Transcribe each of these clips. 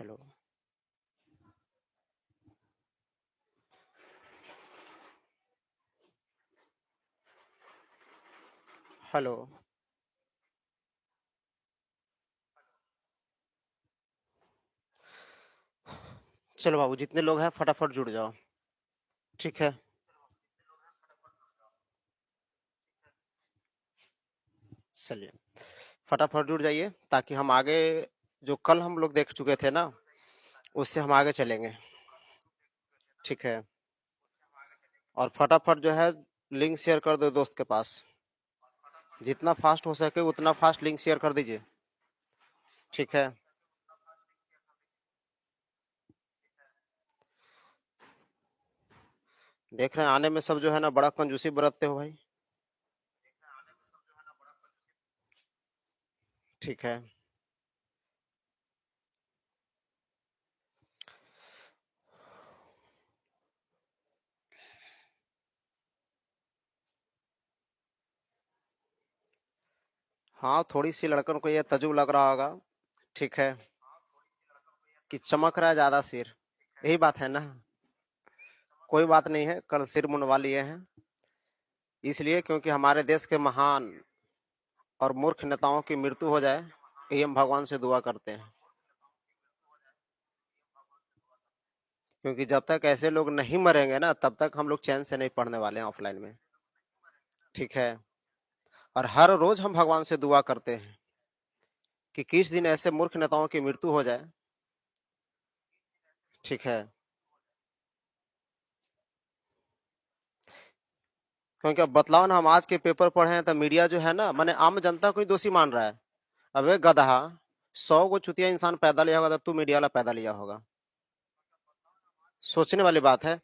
Hello. Hello. चलो बाबू, जितने लोग हैं फटाफट जुड़ जाओ। ठीक है। चलिए, फटाफट जुड़ जाइए ताकि हम आगे जो कल हम लोग देख चुके थे ना, उससे हम आगे चलेंगे। ठीक है। और फटाफट जो है लिंक शेयर कर दो दोस्त के पास। जितना फास्ट हो सके उतना फास्ट लिंक शेयर कर दीजिए। ठीक है। देख रहे हैं आने में सब जो है ना बड़ा कंजूसी बरतते हो भाई। ठीक है। हाँ, थोड़ी सी लड़कन को ये तजुब लग रहा होगा। ठीक है। कि चमक रहा है ज्यादा सिर। यही बात है ना। कोई बात नहीं है, कल सिर मुंडवा लिए हैं। इसलिए क्योंकि हमारे देश के महान और मूर्ख नेताओं की मृत्यु हो जाए, यही हम भगवान से दुआ करते हैं। क्योंकि जब तक ऐसे लोग नहीं मरेंगे ना, तब तक हम लोग चैन से नहीं पढ़ने वाले हैं ऑफलाइन में। ठीक है। और हर रोज हम भगवान से दुआ करते हैं कि किस दिन ऐसे मूर्ख नेताओं की मृत्यु हो जाए। ठीक है। क्योंकि अब बतलाओ ना, हम आज के पेपर पढ़े हैं तो मीडिया जो है ना, माने आम जनता को ही दोषी मान रहा है। अबे गधा, 100 को चुतिया इंसान पैदा लिया होगा तो तू मीडिया वाला पैदा लिया होगा। सोचने वाली बात है।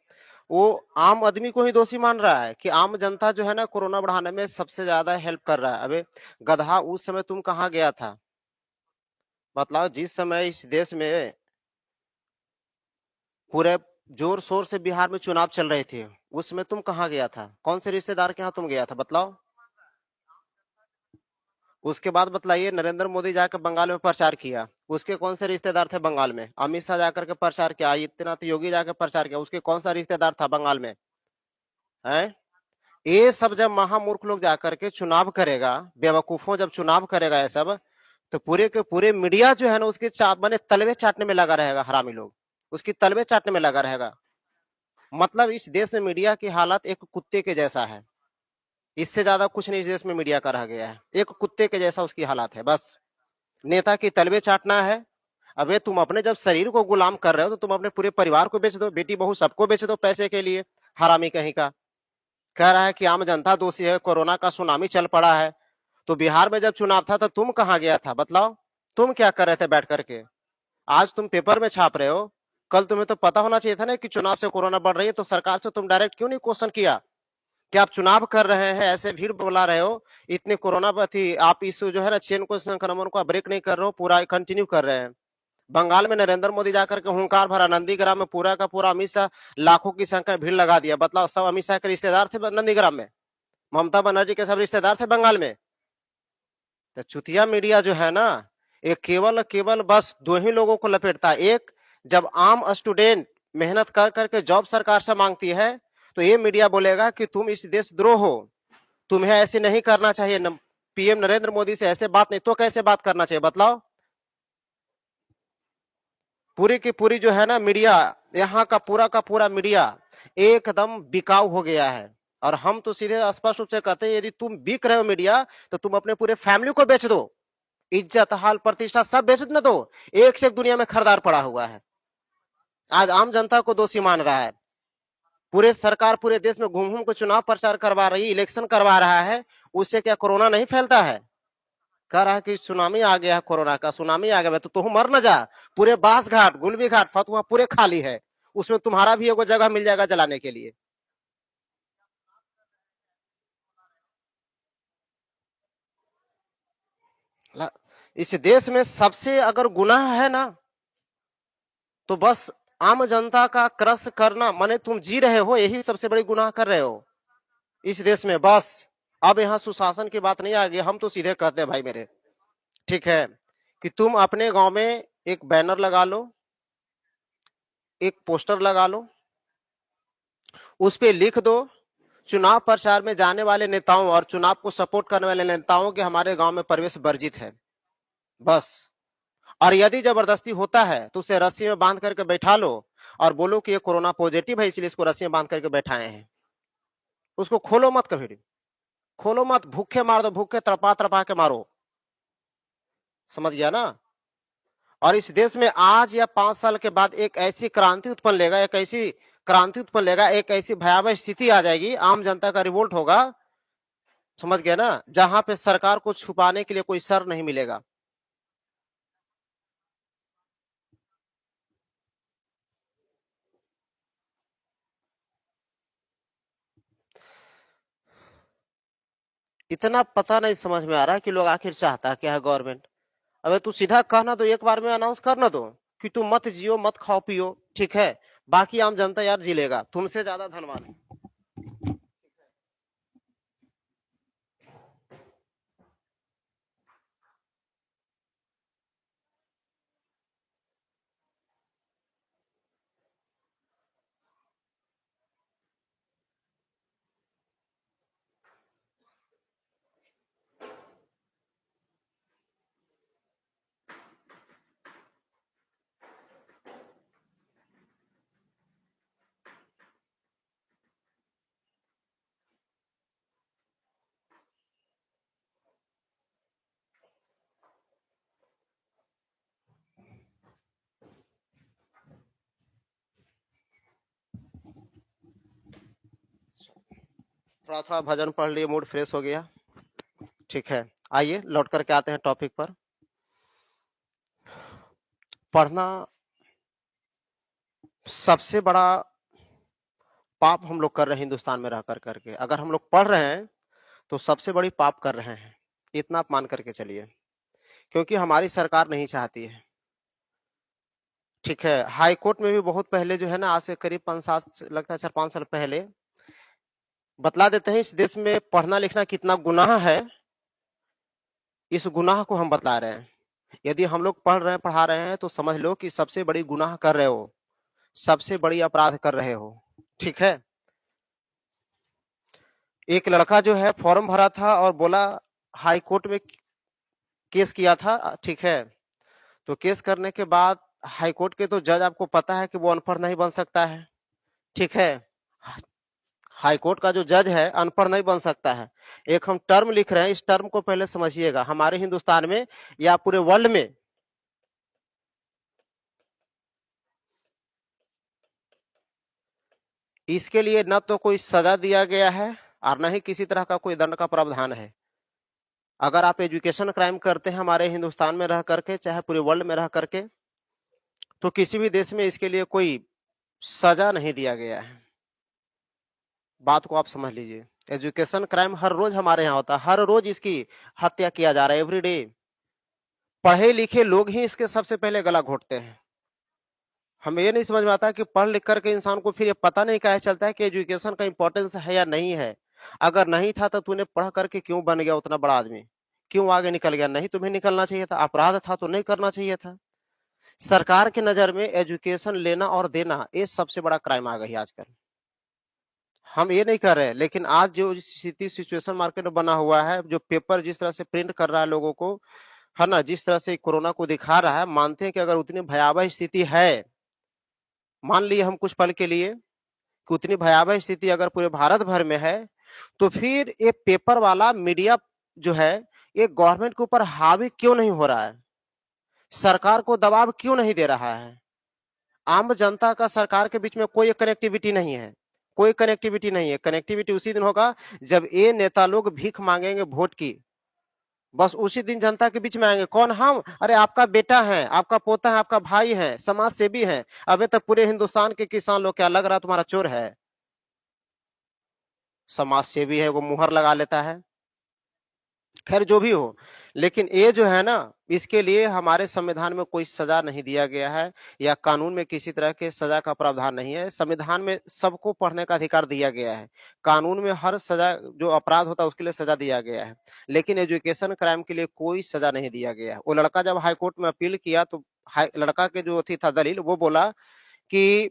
वो आम आदमी को ही दोषी मान रहा है कि आम जनता जो है ना कोरोना बढ़ाने में सबसे ज्यादा हेल्प कर रहा है। अबे गधा, उस समय तुम कहाँ गया था? बतलाओ, जिस समय इस देश में पूरे जोर शोर से बिहार में चुनाव चल रहे थे, उस समय तुम कहाँ गया था? कौन से रिश्तेदार के यहाँ तुम गया था? बतलाओ। उसके बाद बतलाइए, नरेंद्र मोदी जाकर बंगाल में प्रचार किया, उसके कौन से रिश्तेदार थे बंगाल में? अमित शाह जाकर के प्रचार किया, आदित्यनाथ योगी जाकर प्रचार किया, उसके कौन सा रिश्तेदार था बंगाल में? है। ये सब जब महामूर्ख लोग जाकर के चुनाव करेगा, बेवकूफों जब चुनाव करेगा ये सब, तो पूरे के पूरे मीडिया जो है ना उसके माने तलवे चाटने में लगा रहेगा। हरामी लोग उसकी तलवे चाटने में लगा रहेगा। मतलब इस देश में मीडिया की हालत एक कुत्ते के जैसा है। इससे ज्यादा कुछ नहीं इस देश में मीडिया का रह गया है। एक कुत्ते के जैसा उसकी हालत है बस। नेता की तलवे चाटना है। अबे तुम अपने जब शरीर को गुलाम कर रहे हो तो तुम अपने पूरे परिवार को बेच दो, बेटी बहू सबको बेच दो पैसे के लिए। हरामी कहीं का। कह रहा है कि आम जनता दोषी है, कोरोना का सुनामी चल पड़ा है। तो बिहार में जब चुनाव था तो तुम कहाँ गया था? बतलाओ। तुम क्या कर रहे थे बैठ करके? आज तुम पेपर में छाप रहे हो, कल तुम्हें तो पता होना चाहिए था ना कि चुनाव से कोरोना बढ़ रही है, तो सरकार से तुम डायरेक्ट क्यों नहीं क्वेश्चन किया कि आप चुनाव कर रहे हैं, ऐसे भीड़ बुला रहे हो, इतने कोरोना थी, आप इस जो है ना चेन को, संक्रमण को ब्रेक नहीं कर रहे हो, पूरा कंटिन्यू कर रहे हैं। बंगाल में नरेंद्र मोदी जाकर के हुंकार भरा, नंदीग्राम में पूरा का पूरा अमित शाह लाखों की संख्या में भीड़ लगा दिया। बतलाओ, सब अमित शाह के रिश्तेदार थे नंदीग्राम में? ममता बनर्जी के सब रिश्तेदार थे बंगाल में? तो चुतिया मीडिया जो है ना, ये केवल केवल बस दो ही लोगों को लपेटता है। एक, जब आम स्टूडेंट मेहनत कर करके जॉब सरकार से मांगती है, तो ये मीडिया बोलेगा कि तुम इस देशद्रोह हो, तुम्हें ऐसे नहीं करना चाहिए। पीएम नरेंद्र मोदी से ऐसे बात नहीं तो कैसे बात करना चाहिए? बतलाओ। पूरी की पूरी जो है ना मीडिया, यहाँ का पूरा मीडिया एकदम बिकाऊ हो गया है। और हम तो सीधे स्पष्ट रूप से कहते हैं, यदि तुम बिक रहे हो मीडिया, तो तुम अपने पूरे फैमिली को बेच दो। इज्जत, हाल, प्रतिष्ठा सब बेच न दो। एक से एक दुनिया में खरीदार पड़ा हुआ है। आज आम जनता को दोषी मान रहा है। पूरे सरकार पूरे देश में घूम घूम को चुनाव प्रचार करवा रही, इलेक्शन करवा रहा है। उससे क्या कोरोना नहीं फैलता है? कह रहा है कि सुनामी आ गया है, कोरोना का सुनामी आ गया है, तो तुम मर न जा। पूरे बास घाट, गुलबी घाट, फतुहा पूरे खाली है। उसमें तुम्हारा भी एगो जगह मिल जाएगा जलाने के लिए। इस देश में सबसे अगर गुनाह है ना, तो बस आम जनता का क्रश करना, माने तुम जी रहे हो, यही सबसे बड़ी गुनाह कर रहे हो इस देश में बस। अब यहाँ सुशासन की बात नहीं आ गई, हम तो सीधे कहते हैं भाई मेरे। ठीक है। कि तुम अपने गांव में एक बैनर लगा लो, एक पोस्टर लगा लो, उस पे लिख दो चुनाव प्रचार में जाने वाले नेताओं और चुनाव को सपोर्ट करने वाले नेताओं के हमारे गांव में प्रवेश वर्जित है, बस। और यदि जबरदस्ती होता है तो उसे रस्सी में बांध करके बैठा लो और बोलो कि ये कोरोना पॉजिटिव है इसलिए इसको रस्सी में बांध करके बैठाए हैं। उसको खोलो मत, कभी खोलो मत, भूखे मार दो, भूखे तड़पा तड़पा के मारो, समझ गया ना। और इस देश में आज या 5 साल के बाद एक ऐसी क्रांति उत्पन्न लेगा, एक ऐसी क्रांति उत्पन्न लेगा, एक ऐसी भयावह स्थिति आ जाएगी, आम जनता का रिवोल्ट होगा, समझ गया ना, जहां पे सरकार को छुपाने के लिए कोई सर नहीं मिलेगा। इतना पता नहीं समझ में आ रहा कि लोग आखिर चाहता क्या है गवर्नमेंट। अबे तू सीधा कहना तो एक बार में अनाउंस करना दो कि तू मत जियो, मत खाओ पियो, ठीक है, बाकी आम जनता यार जी लेगा, तुमसे ज्यादा धनवान। थोड़ा थोड़ा भजन पढ़ लिए, मूड फ्रेश हो गया, ठीक है। आइए लौट करके आते हैं टॉपिक पर। पढ़ना सबसे बड़ा पाप हम लोग कर रहे हैं हिंदुस्तान में रह कर करके। अगर हम लोग पढ़ रहे हैं तो सबसे बड़ी पाप कर रहे हैं, इतना आप मान करके चलिए, क्योंकि हमारी सरकार नहीं चाहती है, ठीक है। हाई कोर्ट में भी बहुत पहले जो है ना, आज से करीब 5 साल, लगता है 4-5 साल पहले, बतला देते हैं इस देश में पढ़ना लिखना कितना गुनाह है, इस गुनाह को हम बतला रहे हैं। यदि हम लोग पढ़ रहे हैं, पढ़ा रहे हैं, तो समझ लो कि सबसे बड़ी गुनाह कर रहे हो, सबसे बड़ी अपराध कर रहे हो, ठीक है। एक लड़का जो है फॉर्म भरा था और बोला हाई कोर्ट में केस किया था, ठीक है। तो केस करने के बाद हाई कोर्ट के तो जज, आपको पता है कि वो अनपढ़ नहीं बन सकता है, ठीक है। हाई कोर्ट का जो जज है अनपढ़ नहीं बन सकता है। एक हम टर्म लिख रहे हैं, इस टर्म को पहले समझिएगा, हमारे हिंदुस्तान में या पूरे वर्ल्ड में इसके लिए न तो कोई सजा दिया गया है और न ही किसी तरह का कोई दंड का प्रावधान है। अगर आप एजुकेशन क्राइम करते हैं हमारे हिंदुस्तान में रह करके, चाहे पूरे वर्ल्ड में रह करके, तो किसी भी देश में इसके लिए कोई सजा नहीं दिया गया है। बात को आप समझ लीजिए। एजुकेशन क्राइम हर रोज हमारे यहाँ होता है, हर रोज इसकी हत्या किया जा रहा है, एवरीडे। पढ़े लिखे लोग ही इसके सबसे पहले गला घोटते हैं। हमें ये नहीं समझ में आता कि पढ़ लिख करके इंसान को फिर ये पता नहीं कैसे चलता है कि एजुकेशन का इंपॉर्टेंस है या नहीं है। अगर नहीं था तो तूने पढ़ करके क्यों बन गया उतना बड़ा आदमी, क्यों आगे निकल गया? नहीं तुम्हें निकलना चाहिए था, अपराध था तो नहीं करना चाहिए था। सरकार की नजर में एजुकेशन लेना और देना ये सबसे बड़ा क्राइम आ गई आजकल। हम ये नहीं कर रहे, लेकिन आज जो स्थिति सिचुएशन मार्केट में बना हुआ है, जो पेपर जिस तरह से प्रिंट कर रहा है लोगों को, है ना, जिस तरह से कोरोना को दिखा रहा है, मानते हैं कि अगर उतनी भयावह स्थिति है, मान लिए हम कुछ पल के लिए कि उतनी भयावह स्थिति अगर पूरे भारत भर में है, तो फिर ये पेपर वाला मीडिया जो है ये गवर्नमेंट के ऊपर हावी क्यों नहीं हो रहा है? सरकार को दबाव क्यों नहीं दे रहा है? आम जनता का सरकार के बीच में कोई कनेक्टिविटी नहीं है, कोई कनेक्टिविटी नहीं है। कनेक्टिविटी उसी दिन होगा जब ये नेता लोग भीख मांगेंगे वोट की, बस उसी दिन जनता के बीच में आएंगे। कौन? हम। अरे आपका बेटा है, आपका पोता है, आपका भाई है, समाज सेवी है। अबे तो पूरे हिंदुस्तान के किसान लोग, क्या लग रहा तुम्हारा चोर है? समाज सेवी है, वो मुहर लगा लेता है। खैर जो भी हो, लेकिन ये जो है ना, इसके लिए हमारे संविधान में कोई सजा नहीं दिया गया है, या कानून में किसी तरह के सजा का प्रावधान नहीं है। संविधान में सबको पढ़ने का अधिकार दिया गया है, कानून में हर सजा जो अपराध होता है उसके लिए सजा दिया गया है, लेकिन एजुकेशन क्राइम के लिए कोई सजा नहीं दिया गया है। वो लड़का जब हाईकोर्ट में अपील किया तो लड़का के जो थी था दलील, वो बोला कि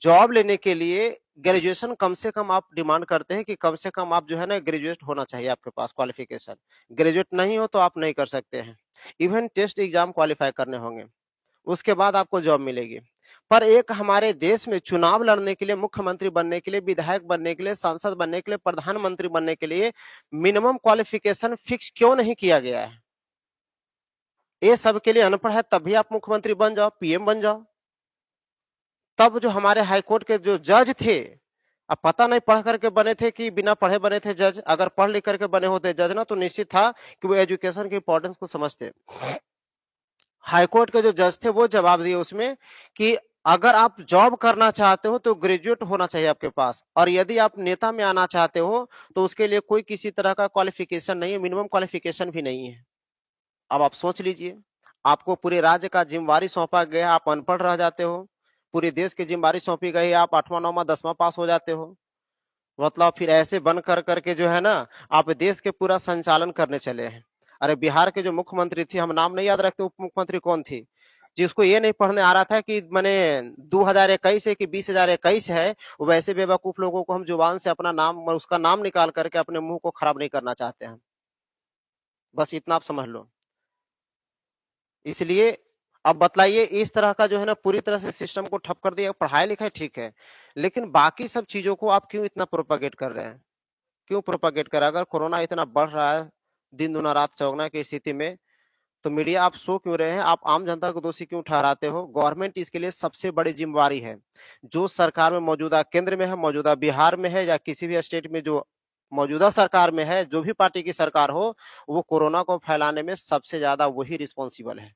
जॉब लेने के लिए ग्रेजुएशन कम से कम आप डिमांड करते हैं कि कम से कम आप जो है ना ग्रेजुएट होना चाहिए आपके पास क्वालिफिकेशन। ग्रेजुएट नहीं हो तो आप नहीं कर सकते हैं। इवन टेस्ट एग्जाम क्वालिफाई करने होंगे, उसके बाद आपको जॉब मिलेगी। पर एक हमारे देश में चुनाव लड़ने के लिए, मुख्यमंत्री बनने के लिए, विधायक बनने के लिए, सांसद बनने के लिए, प्रधानमंत्री बनने के लिए मिनिमम क्वालिफिकेशन फिक्स क्यों नहीं किया गया है? ये सब के लिए अनपढ़ है तब भी आप मुख्यमंत्री बन जाओ, पीएम बन जाओ। तब जो हमारे हाईकोर्ट के जो जज थे, अब पता नहीं पढ़ करके बने थे कि बिना पढ़े बने थे जज। अगर पढ़ लिख करके बने होते जज ना, तो निश्चित था कि वो एजुकेशन की इंपॉर्टेंस को समझते। हाईकोर्ट के जो जज थे वो जवाब दिए उसमें कि अगर आप जॉब करना चाहते हो तो ग्रेजुएट होना चाहिए आपके पास, और यदि आप नेता में आना चाहते हो तो उसके लिए कोई किसी तरह का क्वालिफिकेशन नहीं है, मिनिमम क्वालिफिकेशन भी नहीं है। अब आप सोच लीजिए, आपको पूरे राज्य का जिम्मेवारी सौंपा गया, आप अनपढ़ रह जाते हो। पूरे देश की जिम्मेवारी सौंपी गई, आप 8वां 9वां 10वां पास हो जाते हो। मतलब फिर ऐसे बन कर करके जो है ना, आप देश के पूरा संचालन करने चले हैं। अरे बिहार के जो मुख्यमंत्री थी, हम नाम नहीं याद रखते, उप मुख्यमंत्री कौन थी, जिसको ये नहीं पढ़ने आ रहा था कि मैंने 2021 है कि 2021 है, वैसे बेवकूफ लोगों को हम जुबान से अपना नाम, उसका नाम निकाल करके अपने मुंह को खराब नहीं करना चाहते हैं। बस इतना आप समझ लो। इसलिए अब बतलाइए, इस तरह का जो है ना पूरी तरह से सिस्टम को ठप कर दिया। पढ़ाई लिखाई ठीक है, लेकिन बाकी सब चीजों को आप क्यों इतना प्रोपागेट कर रहे हैं? क्यों प्रोपागेट कर रहे हैं? अगर कोरोना इतना बढ़ रहा है दिन दुना रात चौगुना की स्थिति में, तो मीडिया आप सो क्यों रहे हैं? आप आम जनता को दोषी क्यों ठहराते हो? गवर्नमेंट इसके लिए सबसे बड़ी जिम्मेवारी है। जो सरकार में मौजूदा केंद्र में है, मौजूदा बिहार में है, या किसी भी स्टेट में जो मौजूदा सरकार में है, जो भी पार्टी की सरकार हो, वो कोरोना को फैलाने में सबसे ज्यादा वही रिस्पॉन्सिबल है।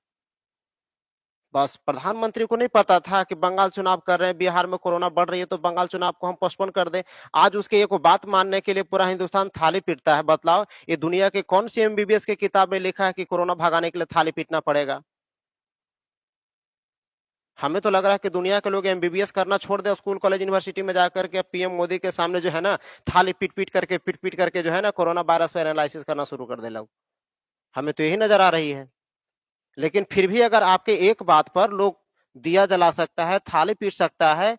बस प्रधानमंत्री को नहीं पता था कि बंगाल चुनाव कर रहे हैं, बिहार में कोरोना बढ़ रही है, तो बंगाल चुनाव को हम पोस्टपोन कर दें। आज उसके एक बात मानने के लिए पूरा हिंदुस्तान थाली पीटता है। बतलाओ, ये दुनिया के कौन सी एमबीबीएस की किताब में लिखा है कि कोरोना भगाने के लिए थाली पीटना पड़ेगा? हमें तो लग रहा है कि दुनिया के लोग एमबीबीएस करना छोड़ दे, स्कूल कॉलेज यूनिवर्सिटी में जाकर के पीएम मोदी के सामने जो है ना थाली पीट पीट करके जो है ना कोरोना वायरस पर एनालिसिस करना शुरू कर दे लोग। हमें तो यही नजर आ रही है। लेकिन फिर भी अगर आपके एक बात पर लोग दिया जला सकता है, थाली पीट सकता है,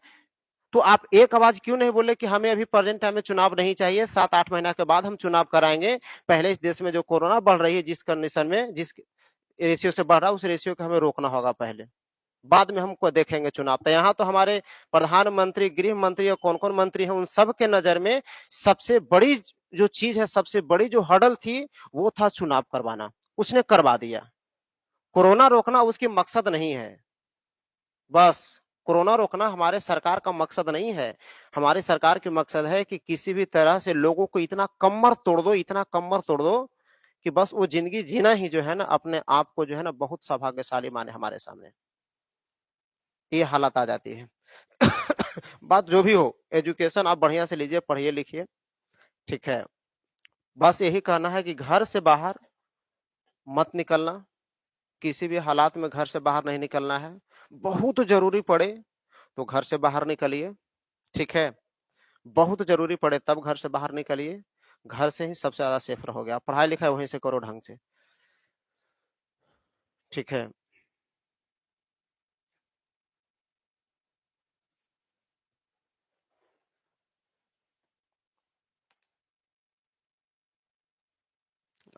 तो आप एक आवाज क्यों नहीं बोले कि हमें अभी प्रेजेंट टाइम में चुनाव नहीं चाहिए, 7-8 महीना के बाद हम चुनाव कराएंगे। पहले इस देश में जो कोरोना बढ़ रही है, जिस कंडीशन में, जिस रेशियो से बढ़ रहा है, उस रेशियो को हमें रोकना होगा पहले, बाद में हमको देखेंगे चुनाव। तो यहाँ तो हमारे प्रधानमंत्री, गृह मंत्री और कौन कौन मंत्री हैं, उन सब के नजर में सबसे बड़ी जो चीज है, सबसे बड़ी जो हडल थी, वो था चुनाव करवाना। उसने करवा दिया। कोरोना रोकना उसकी मकसद नहीं है। बस कोरोना रोकना हमारे सरकार का मकसद नहीं है। हमारी सरकार की मकसद है कि किसी भी तरह से लोगों को इतना कमर तोड़ दो, इतना कमर तोड़ दो कि बस वो जिंदगी जीना ही जो है ना अपने आप को जो है ना बहुत सौभाग्यशाली माने हमारे सामने। ये हालत आ जाती है। बात जो भी हो, एजुकेशन आप बढ़िया से लीजिए, पढ़िए लिखिए, ठीक है। बस यही कहना है कि घर से बाहर मत निकलना, किसी भी हालात में घर से बाहर नहीं निकलना है। बहुत जरूरी पड़े तो घर से बाहर निकलिए, ठीक है। बहुत जरूरी पड़े तब घर से बाहर निकलिए। घर से ही सबसे ज्यादा सेफ रहोगे। आप पढ़ाई लिखाई वहीं से करो ढंग से, ठीक है।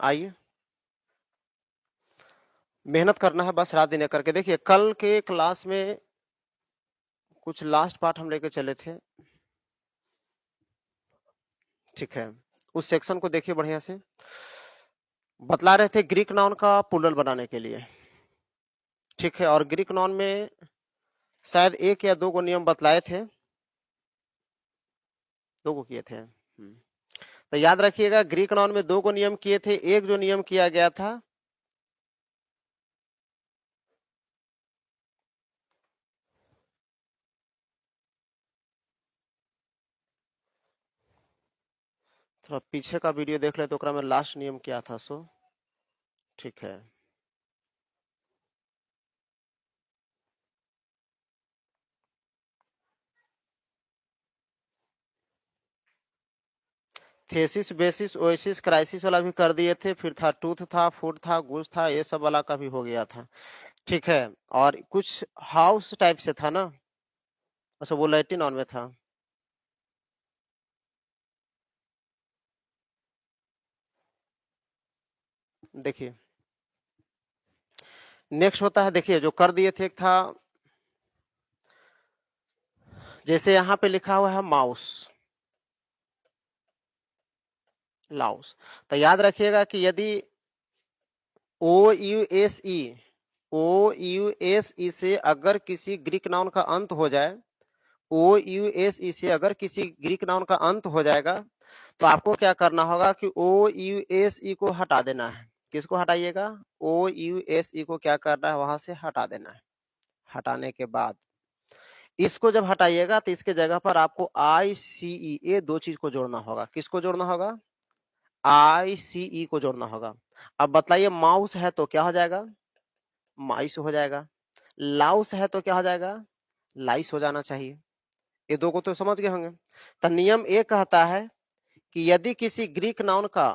आइए, मेहनत करना है बस रात दिन एक करके। देखिए कल के क्लास में कुछ लास्ट पार्ट हम लेके चले थे, ठीक है। उस सेक्शन को देखिए बढ़िया से। बतला रहे थे ग्रीक नाउन का प्लूरल बनाने के लिए, ठीक है। और ग्रीक नाउन में शायद एक या दो गो नियम बतलाए थे, दो गो किए थे। तो याद रखिएगा, ग्रीक नाउन में दो गो नियम किए थे। एक जो नियम किया गया था, थोड़ा पीछे का वीडियो देख ले तो ओकरा में लास्ट नियम क्या था सो, ठीक है। थेसिस बेसिस ओएसिस क्राइसिस वाला भी कर दिए थे, फिर था टूथ था, फूड था, गुड्स था, ये सब वाला का भी हो गया था, ठीक है। और कुछ हाउस टाइप से था ना, अच्छा, वो लैटिन नाउन में था। देखिए नेक्स्ट होता है, देखिए जो कर दिए थे, एक था जैसे यहाँ पे लिखा हुआ है माउस, लाउस। तो याद रखिएगा कि यदि ओ यू एस ई, ओ यू एस ई से अगर किसी ग्रीक नाउन का अंत हो जाए, ओ यू एस ई से अगर किसी ग्रीक नाउन का अंत हो जाएगा, तो आपको क्या करना होगा कि ओ यू एस ई को हटा देना है। किसको हटाइएगा? ओ यू एस ई को क्या करना है, वहां से हटा देना है। हटाने के बाद इसको जब हटाइएगा तो इसके जगह पर आपको आई सी ई, ये दो चीज को जोड़ना होगा। किसको जोड़ना होगा? आई सी ई को जोड़ना होगा। अब बताइए, माउस है तो क्या हो जाएगा? माइस हो जाएगा। लाउस है तो क्या हो जाएगा? लाइस हो जाना चाहिए। ये दो को तो समझ गए होंगे। तो नियम ये कहता है कि यदि किसी ग्रीक नाउन का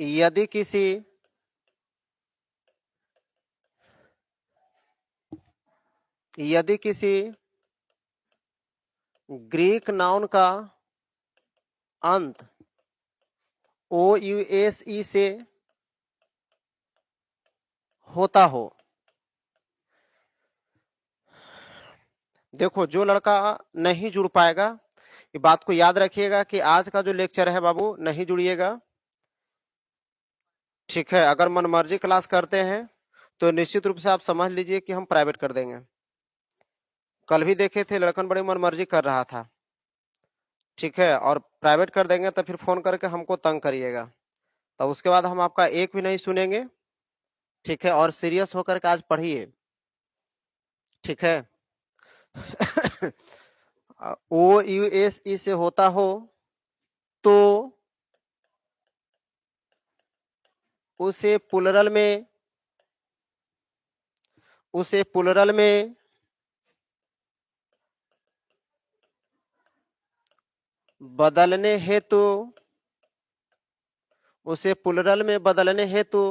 यदि किसी यदि किसी ग्रीक नाउन का अंत ओ यू एस ई से होता हो, देखो जो लड़का नहीं जुड़ पाएगा, ये बात को याद रखिएगा कि आज का जो लेक्चर है बाबू नहीं जुड़िएगा, ठीक है? अगर मनमर्जी क्लास करते हैं तो निश्चित रूप से आप समझ लीजिए कि हम प्राइवेट कर देंगे। कल भी देखे थे, लड़कन बड़ी मनमर्जी कर रहा था, ठीक है? और प्राइवेट कर देंगे तो फिर फोन करके हमको तंग करिएगा, तो उसके बाद हम आपका एक भी नहीं सुनेंगे, ठीक है? और सीरियस होकर के आज पढ़िए, ठीक है? ओ यू एस ई से होता हो तो उसे प्लुरल में उसे प्लुरल में बदलने हेतु उसे प्लुरल में बदलने हेतु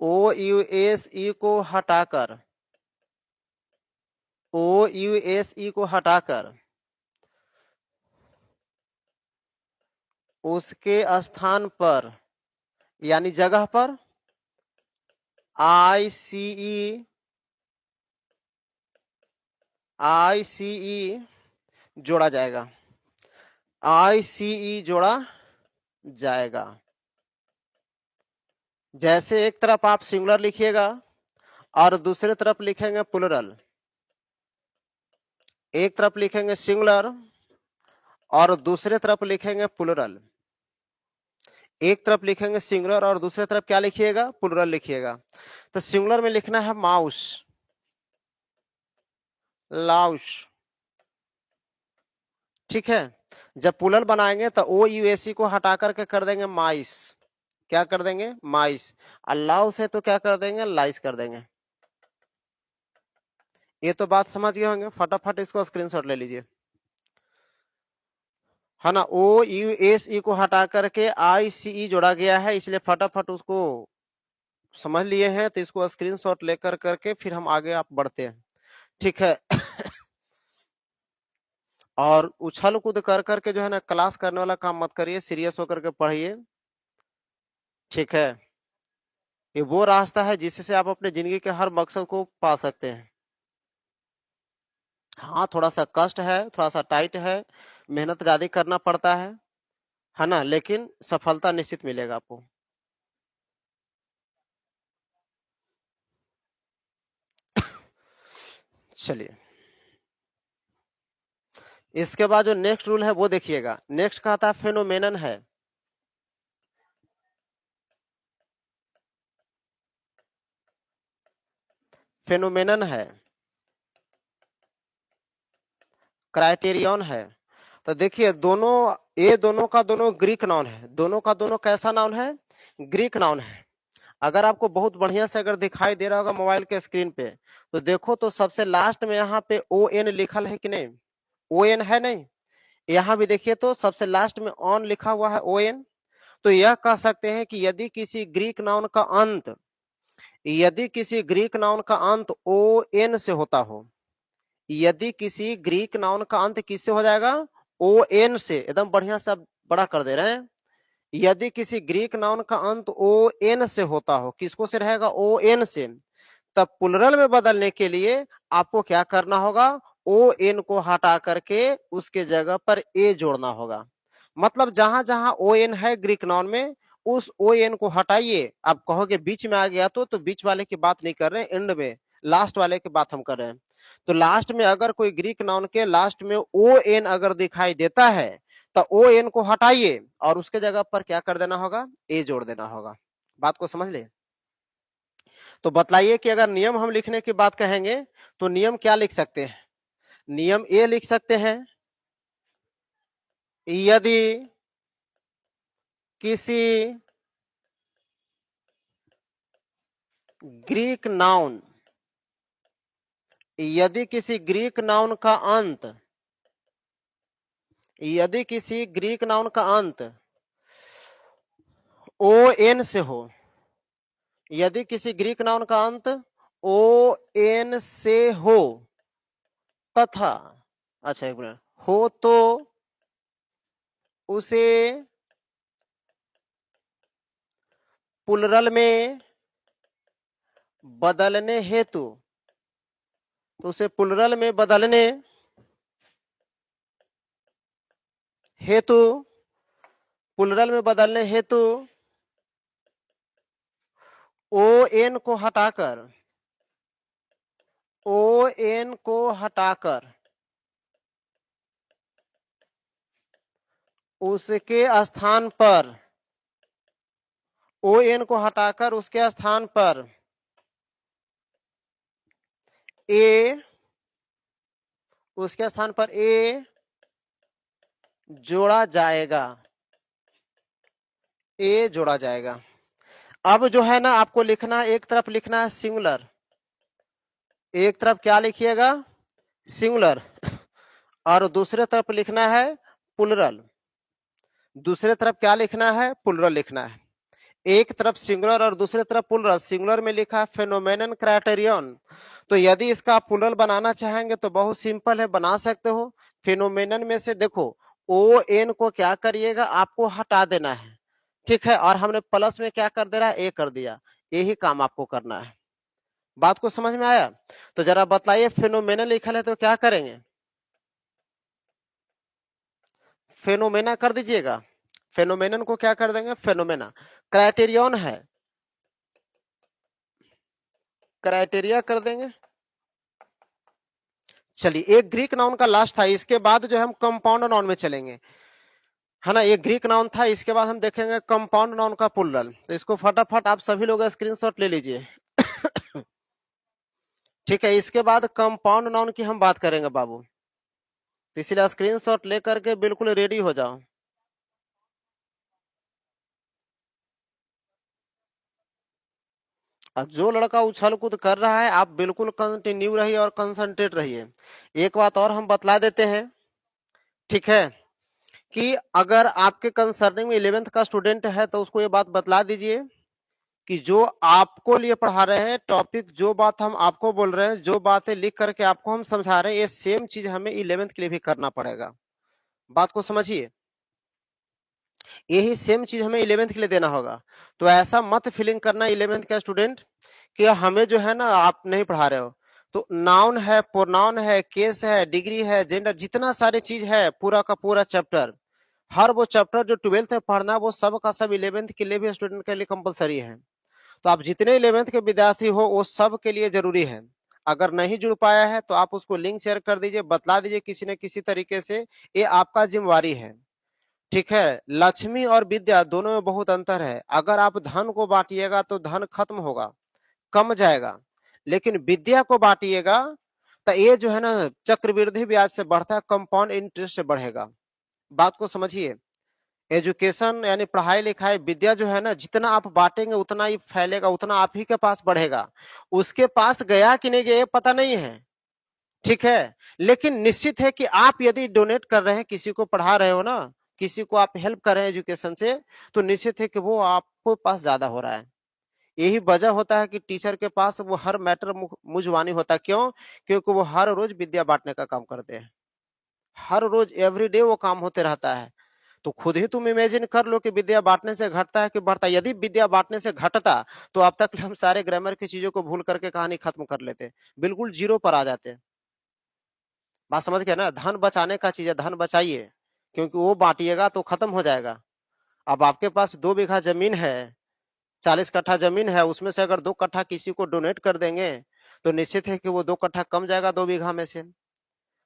ओ यू एस ई को हटाकर ओ यू एस ई को हटाकर उसके स्थान पर यानी जगह पर आई सी ई जोड़ा जाएगा। आई सी ई जोड़ा जाएगा। जैसे एक तरफ आप सिंगुलर लिखिएगा और दूसरी तरफ लिखेंगे प्लुरल, एक तरफ लिखेंगे सिंगुलर और दूसरी तरफ लिखेंगे प्लुरल, एक तरफ लिखेंगे सिंगुलर और दूसरी तरफ क्या लिखिएगा? प्लुरल लिखिएगा। तो सिंगुलर में लिखना है माउस, लाउस, ठीक है? जब प्लुरल बनाएंगे तो ओ यू एस ई को हटा करके कर देंगे माइस। क्या कर देंगे? माइस। और लाउस है तो क्या कर देंगे? लाइस कर देंगे। ये तो बात समझ गए होंगे, फटाफट इसको स्क्रीनशॉट ले लीजिए, है ना? ओ यू एस ई को हटा करके आई सी ई जोड़ा गया है, इसलिए फटाफट उसको समझ लिए हैं, तो इसको स्क्रीनशॉट लेकर करके फिर हम आगे आप बढ़ते हैं, ठीक है? और उछल कूद कर करके जो है ना क्लास करने वाला काम मत करिए, सीरियस होकर के पढ़िए, ठीक है? ये वो रास्ता है जिससे आप अपने जिंदगी के हर मकसद को पा सकते हैं। हाँ, थोड़ा सा कष्ट है, थोड़ा सा टाइट है, मेहनत ज्यादा करना पड़ता है ना? लेकिन सफलता निश्चित मिलेगा आपको। चलिए, इसके बाद जो नेक्स्ट रूल है वो देखिएगा। नेक्स्ट कहता है फेनोमेनन है। फेनोमेनन है, क्राइटेरियन है। तो देखिए दोनों, ये दोनों का दोनों ग्रीक नाउन है। दोनों का दोनों कैसा नाउन है? ग्रीक नाउन है। अगर आपको बहुत बढ़िया से अगर दिखाई दे रहा होगा मोबाइल के स्क्रीन पे, तो देखो तो सबसे लास्ट में यहाँ पे ओ एन लिखल है कि नहीं? ओ एन है नहीं? यहाँ भी देखिए तो सबसे लास्ट में ऑन लिखा हुआ है ओ एन। तो यह कह सकते हैं कि यदि किसी ग्रीक नाउन का अंत यदि किसी ग्रीक नाउन का अंत ओ एन से होता हो, यदि किसी ग्रीक नाउन का अंत किससे हो जाएगा? ओ एन से। एकदम बढ़िया से आप बड़ा कर दे रहे हैं। यदि किसी ग्रीक नाउन का अंत ओ एन से होता हो, किसको से रहेगा? ओ एन से। तब प्लुरल में बदलने के लिए आपको क्या करना होगा? ओ एन को हटा करके उसके जगह पर ए जोड़ना होगा। मतलब जहां जहां ओ एन है ग्रीक नाउन में, उस ओ एन को हटाइए। आप कहोगे बीच में आ गया तो बीच वाले की बात नहीं कर रहे हैं, एंड में लास्ट वाले की बात हम कर रहे हैं। तो लास्ट में अगर कोई ग्रीक नाउन के लास्ट में ओ एन अगर दिखाई देता है तो ओ एन को हटाइए और उसके जगह पर क्या कर देना होगा? ए जोड़ देना होगा। बात को समझ ले। तो बतलाइए कि अगर नियम हम लिखने की बात कहेंगे तो नियम क्या लिख सकते हैं? नियम ए लिख सकते हैं, यदि किसी ग्रीक नाउन, यदि किसी ग्रीक नाउन का अंत, यदि किसी ग्रीक नाउन का अंत ओ एन से हो, यदि किसी ग्रीक नाउन का अंत ओ एन से हो तथा, अच्छा एक मिनट, हो तो उसे प्लुरल में बदलने हेतु, तो उसे प्लुरल में बदलने हेतु, प्लुरल में बदलने हेतु ओ एन को हटाकर, ओ एन को हटाकर उसके स्थान पर, ओ एन को हटाकर उसके स्थान पर ए, उसके स्थान पर ए जोड़ा जाएगा, ए जोड़ा जाएगा। अब जो है ना आपको लिखना, एक तरफ लिखना है सिंगुलर, एक तरफ क्या लिखिएगा? सिंगुलर, और दूसरे तरफ लिखना है प्लुरल। दूसरे तरफ क्या लिखना है? प्लुरल लिखना है। एक तरफ सिंगुलर और दूसरे तरफ प्लुरल। सिंगुलर में लिखा है फेनोमेनन क्राइटेरियन, तो यदि इसका प्लुरल बनाना चाहेंगे तो बहुत सिंपल है, बना सकते हो। फेनोमेनन में से देखो ओ एन को क्या करिएगा? आपको हटा देना है, ठीक है, और हमने प्लस में क्या कर दे रहा है? ए कर दिया। यही काम आपको करना है। बात को समझ में आया? तो जरा बतलाइए, फेनोमेनन लिखा है तो क्या करेंगे? फेनोमेना कर दीजिएगा। फेनोमेनन को क्या कर देंगे? फेनोमेना। क्राइटेरियन है, क्राइटेरिया कर देंगे। चलिए, एक ग्रीक नाउन का लास्ट था, इसके बाद जो हम कंपाउंड नाउन में चलेंगे, है ना। ये ग्रीक नाउन था, इसके बाद हम देखेंगे कंपाउंड नाउन का प्लुरल। तो इसको फटाफट आप सभी लोग स्क्रीनशॉट ले लीजिए। ठीक है, इसके बाद कंपाउंड नाउन की हम बात करेंगे बाबू, तो इसलिए स्क्रीनशॉट लेकर के बिल्कुल रेडी हो जाओ। जो लड़का उछल कूद कर रहा है, आप बिल्कुल कंटिन्यू रहिए और कंसंट्रेट रहिए। एक बात और हम बतला देते हैं, ठीक है, कि अगर आपके कंसर्निंग में 11th का स्टूडेंट है तो उसको ये बात बतला दीजिए कि जो आपको लिए पढ़ा रहे हैं टॉपिक, जो बात हम आपको बोल रहे हैं, जो बातें लिख करके आपको हम समझा रहे हैं, ये सेम चीज हमें 11th के लिए भी करना पड़ेगा। बात को समझिए, यही सेम चीज हमें 11th के लिए देना होगा। तो ऐसा मत फीलिंग करना 11th का स्टूडेंट कि हमें जो है ना आप नहीं पढ़ा रहे हो। तो नाउन है, प्रोनाउन है, केस है, डिग्री है, जेंडर, जितना सारे चीज है, पूरा का पूरा चैप्टर, हर वो चैप्टर जो 12th में पढ़ना, वो सब का सब 11th के लिए भी स्टूडेंट के लिए कंपलसरी है। तो आप जितने 11th के विद्यार्थी हो वो सब के लिए जरूरी है। अगर नहीं जुड़ पाया है तो आप उसको लिंक शेयर कर दीजिए, बतला दीजिए किसी न किसी तरीके से, ये आपका जिम्मेवारी है। ठीक है, लक्ष्मी और विद्या दोनों में बहुत अंतर है। अगर आप धन को बांटिएगा तो धन खत्म होगा, कम जाएगा, लेकिन विद्या को बांटिएगा तो ये जो है ना चक्रवृद्धि ब्याज से बढ़ता है, कंपाउंड इंटरेस्ट से बढ़ेगा। बात को समझिए, एजुकेशन यानी पढ़ाई लिखाई विद्या जो है ना, जितना आप बांटेंगे उतना ही फैलेगा, उतना आप ही के पास बढ़ेगा। उसके पास गया कि नहीं गया ये पता नहीं है, ठीक है, लेकिन निश्चित है कि आप यदि डोनेट कर रहे हैं, किसी को पढ़ा रहे हो ना, किसी को आप हेल्प कर रहे हैं एजुकेशन से, तो निश्चित है कि वो आपको पास ज्यादा हो रहा है। यही वजह होता है कि टीचर के पास वो हर मैटर मुंजवानी होता है। क्यों? क्योंकि वो हर रोज विद्या बांटने का काम करते हैं। हर रोज एवरीडे वो काम होते रहता है। तो खुद ही तुम इमेजिन कर लो कि विद्या बांटने से घटता है कि बढ़ता है। यदि विद्या बांटने से घटता तो अब तक हम सारे ग्रामर की चीजों को भूल करके कहानी खत्म कर लेते, बिल्कुल जीरो पर आ जाते। बात समझ गए ना? धन बचाने का चीज है, धन बचाइए, क्योंकि वो बांटिएगा तो खत्म हो जाएगा। अब आपके पास 2 बीघा जमीन है, 40 कट्ठा जमीन है, उसमें से अगर 2 कट्ठा किसी को डोनेट कर देंगे तो निश्चित है कि वो 2 कट्ठा कम जाएगा 2 बीघा में से।